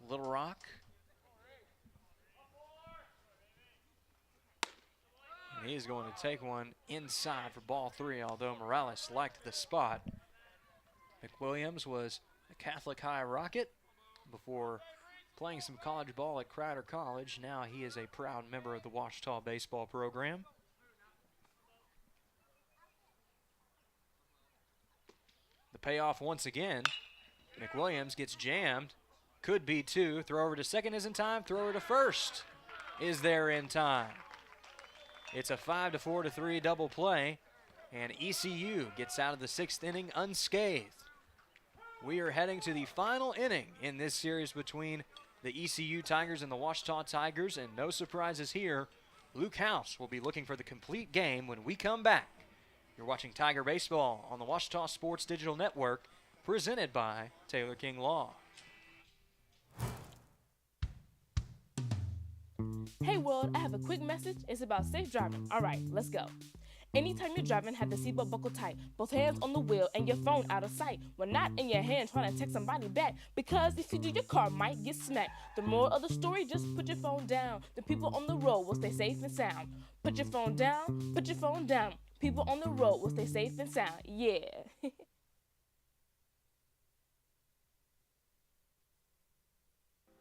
Little Rock. And he's going to take one inside for ball three, although Morales liked the spot. McWilliams was a Catholic High Rocket before playing some college ball at Crowder College. Now he is a proud member of the Ouachita baseball program. The payoff once again. McWilliams gets jammed. Could be two. Throw over to second is in time. Throw over to first is there in time. It's a 5-4-3 double play, and ECU gets out of the sixth inning unscathed. We are heading to the final inning in this series between the ECU Tigers and the Ouachita Tigers, and no surprises here. Luke House will be looking for the complete game when we come back. You're watching Tiger Baseball on the Ouachita Sports Digital Network, presented by Taylor King Law. Hey world, I have a quick message. It's about safe driving. All right, let's go. Anytime you're driving, have the seatbelt buckled tight. Both hands on the wheel and your phone out of sight. When not in your hand trying to text somebody back. Because if you do, your car might get smacked. The moral of the story, just put your phone down. The people on the road will stay safe and sound. Put your phone down, put your phone down. People on the road will stay safe and sound. Yeah.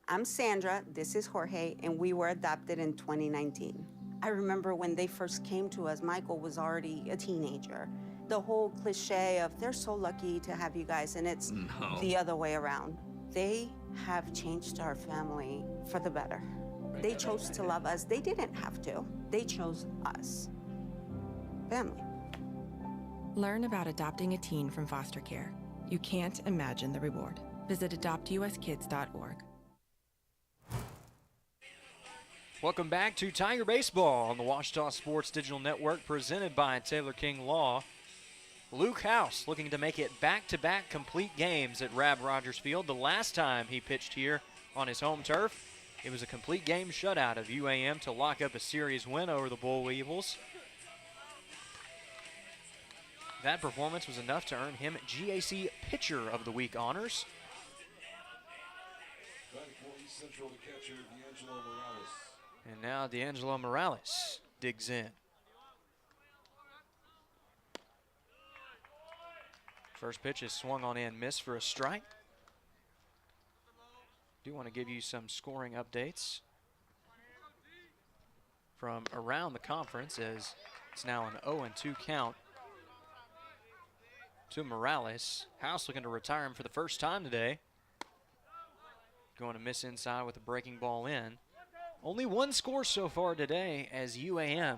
I'm Sandra, this is Jorge, and we were adopted in 2019. I remember when they first came to us, Michael was already a teenager. The whole cliche of they're so lucky to have you guys, and it's the other way around. They have changed our family for the better. They chose to love us. They didn't have to. They chose us. Family. Learn about adopting a teen from foster care. You can't imagine the reward. Visit adoptuskids.org. Welcome back to Tiger Baseball on the Ouachita Sports Digital Network, presented by Taylor King Law. Luke House looking to make it back-to-back complete games at Rab Rogers Field. The last time he pitched here on his home turf, it was a complete game shutout of UAM to lock up a series win over the Bull Weevils. That performance was enough to earn him GAC Pitcher of the Week honors. Back for East Central, the catcher, D'Angelo Morales. And now D'Angelo Morales digs in. First pitch is swung on and missed for a strike. Do want to give you some scoring updates from around the conference, as it's now an 0-2 count to Morales. House looking to retire him for the first time today. Going to miss inside with a breaking ball in. Only one score so far today as UAM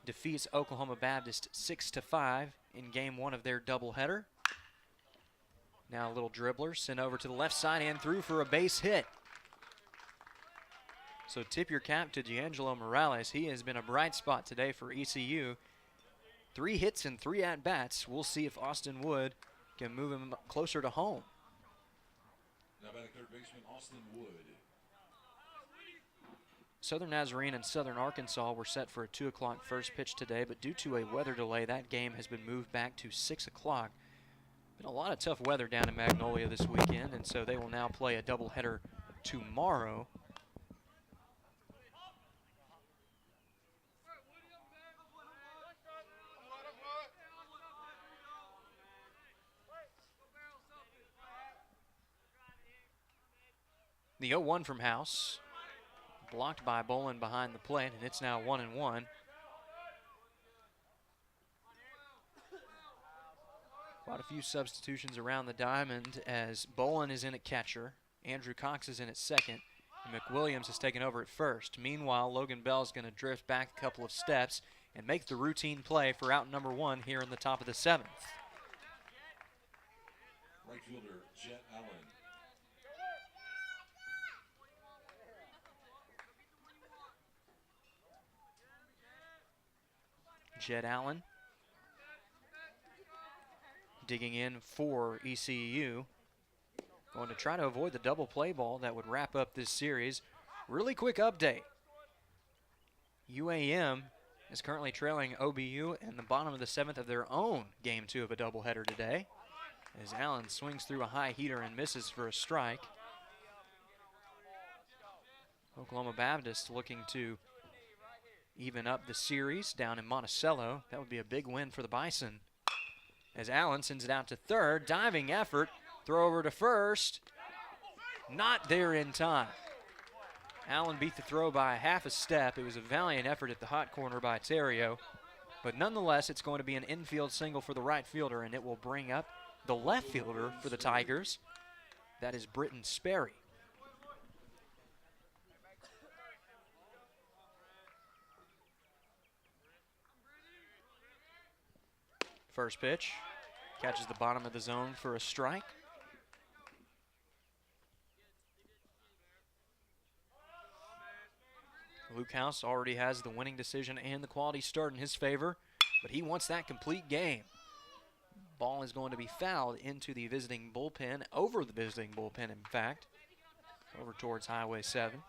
defeats Oklahoma Baptist 6-5 in game one of their doubleheader. Now a little dribbler sent over to the left side and through for a base hit. So tip your cap to D'Angelo Morales. He has been a bright spot today for ECU. 3 hits and 3 at-bats. We'll see if Austin Wood can move him closer to home. Now batting third baseman Austin Wood. Southern Nazarene and Southern Arkansas were set for a 2 o'clock first pitch today, but due to a weather delay, that game has been moved back to 6 o'clock. Been a lot of tough weather down in Magnolia this weekend, and so they will now play a doubleheader tomorrow. The 0-1 from House. Blocked by Bolin behind the plate, and it's now 1-1. Quite a few substitutions around the diamond as Bolin is in at catcher, Andrew Cox is in at second, and McWilliams has taken over at first. Meanwhile, Logan Bell is going to drift back a couple of steps and make the routine play for out number 1 here in the top of the 7th. Right fielder, Jet Allen. Jet Allen digging in for ECU. Going to try to avoid the double play ball that would wrap up this series. Really quick update. UAM is currently trailing OBU in the bottom of the 7th of their own Game 2 of a doubleheader today, as Allen swings through a high heater and misses for a strike. Oklahoma Baptist looking to even up the series down in Monticello. That would be a big win for the Bison. As Allen sends it out to third, diving effort, throw over to first, not there in time. Allen beat the throw by a half a step. It was a valiant effort at the hot corner by Terrio, but nonetheless it's going to be an infield single for the right fielder, and it will bring up the left fielder for the Tigers. That is Britton Sperry. First pitch, catches the bottom of the zone for a strike. Luke House already has the winning decision and the quality start in his favor, but he wants that complete game. Ball is going to be fouled into the visiting bullpen, over the visiting bullpen in fact, over towards Highway 7.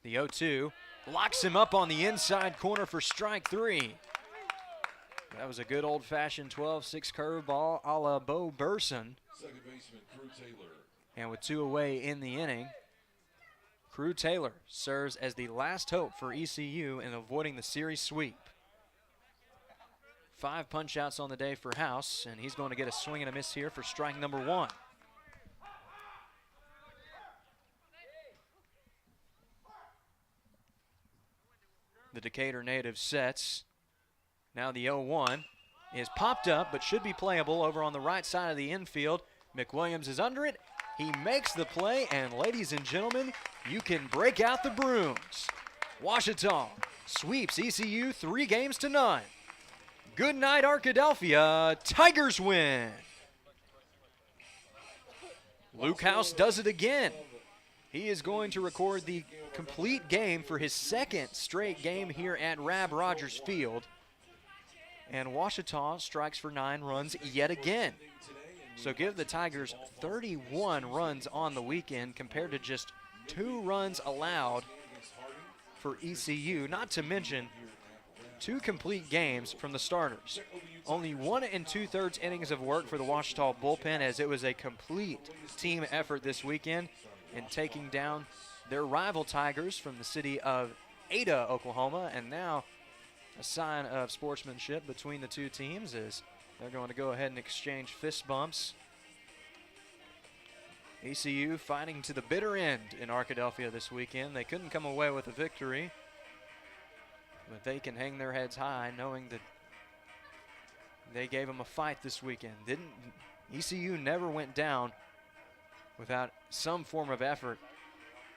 The 0-2 locks him up on the inside corner for strike 3. That was a good old-fashioned 12-6 curveball a la Bo Burson. Second baseman, Crew Taylor. And with 2 away in the inning, Crew Taylor serves as the last hope for ECU in avoiding the series sweep. 5 punch-outs on the day for House, and he's going to get a swing and a miss here for strike number 1. The Decatur native sets. Now the 0-1 is popped up, but should be playable over on the right side of the infield. McWilliams is under it. He makes the play, and ladies and gentlemen, you can break out the brooms. Ouachita sweeps ECU 3-0. Good night, Arkadelphia. Tigers win. Luke House does it again. He is going to record the complete game for his 2nd straight game here at Rab Rogers Field. And Ouachita strikes for 9 runs yet again. So give the Tigers 31 runs on the weekend compared to just 2 runs allowed for ECU, not to mention 2 complete games from the starters. Only 1 2/3 innings of work for the Ouachita bullpen, as it was a complete team effort this weekend in taking down their rival Tigers from the city of Ada, Oklahoma, and now a sign of sportsmanship between the 2 teams is they're going to go ahead and exchange fist bumps. ECU fighting to the bitter end in Arkadelphia this weekend. They couldn't come away with a victory, but they can hang their heads high knowing that they gave them a fight this weekend. ECU never went down without some form of effort.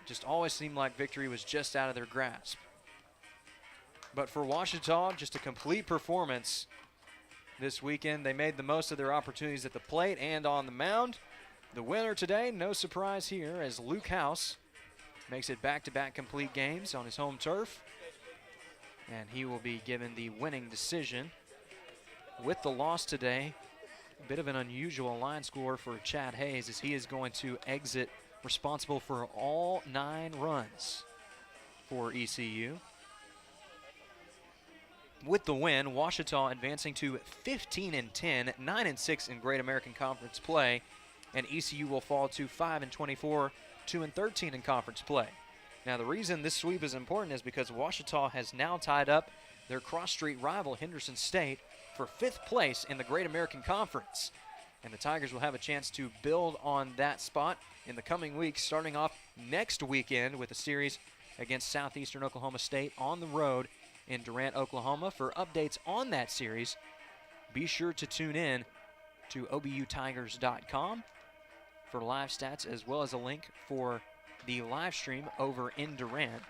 Just always seemed like victory was just out of their grasp. But for Ouachita, just a complete performance this weekend. They made the most of their opportunities at the plate and on the mound. The winner today, no surprise here, as Luke House makes it back-to-back complete games on his home turf. And he will be given the winning decision. With the loss today, a bit of an unusual line score for Chad Hayes, as he is going to exit responsible for all 9 runs for ECU. With the win, Ouachita advancing to 15-10, 9-6 in Great American Conference play, and ECU will fall to 5-24, 2-13 in conference play. Now, the reason this sweep is important is because Ouachita has now tied up their cross-street rival Henderson State for 5th place in the Great American Conference, and the Tigers will have a chance to build on that spot in the coming weeks, starting off next weekend with a series against Southeastern Oklahoma State on the road in Durant, Oklahoma. For updates on that series, be sure to tune in to obutigers.com for live stats, as well as a link for the live stream over in Durant.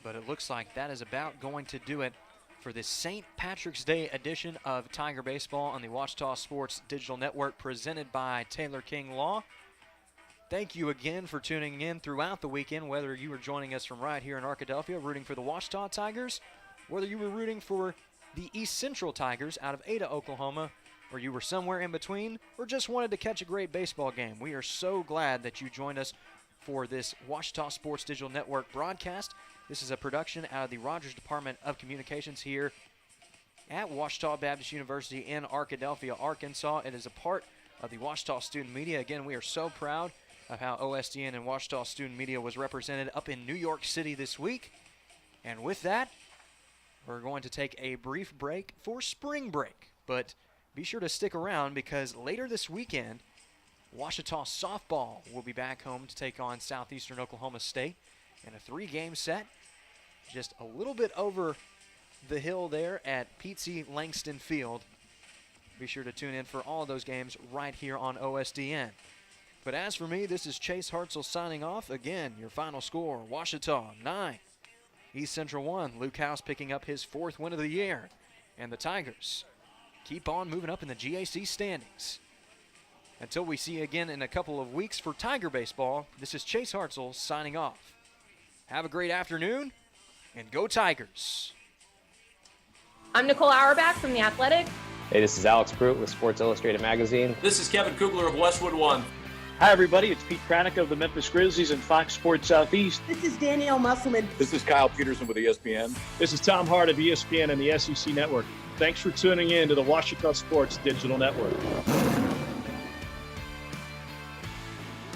But it looks like that is about going to do it for this St. Patrick's Day edition of Tiger Baseball on the Ouachita Sports Digital Network, presented by Taylor King Law. Thank you again for tuning in throughout the weekend, whether you were joining us from right here in Arkadelphia rooting for the Ouachita Tigers, whether you were rooting for the East Central Tigers out of Ada, Oklahoma, or you were somewhere in between, or just wanted to catch a great baseball game. We are so glad that you joined us for this Ouachita Sports Digital Network broadcast. This is a production out of the Rogers Department of Communications here at Ouachita Baptist University in Arkadelphia, Arkansas. It is a part of the Ouachita Student Media. Again, we are so proud of how OSDN and Ouachita Student Media was represented up in New York City this week. And with that, we're going to take a brief break for spring break. But be sure to stick around, because later this weekend, Ouachita softball will be back home to take on Southeastern Oklahoma State in a 3-game set, just a little bit over the hill there at Pete C. Langston Field. Be sure to tune in for all of those games right here on OSDN. But as for me, this is Chase Hartzell signing off. Again, your final score, Ouachita 9, East Central 1. Luke House picking up his 4th win of the year. And the Tigers keep on moving up in the GAC standings. Until we see you again in a couple of weeks for Tiger Baseball, this is Chase Hartzell signing off. Have a great afternoon, and go Tigers. I'm Nicole Auerbach from The Athletic. Hey, this is Alex Pruitt with Sports Illustrated Magazine. This is Kevin Kugler of Westwood One. Hi, everybody. It's Pete Kranick of the Memphis Grizzlies and Fox Sports Southeast. This is Danielle Musselman. This is Kyle Peterson with ESPN. This is Tom Hart of ESPN and the SEC Network. Thanks for tuning in to the Ouachita Sports Digital Network.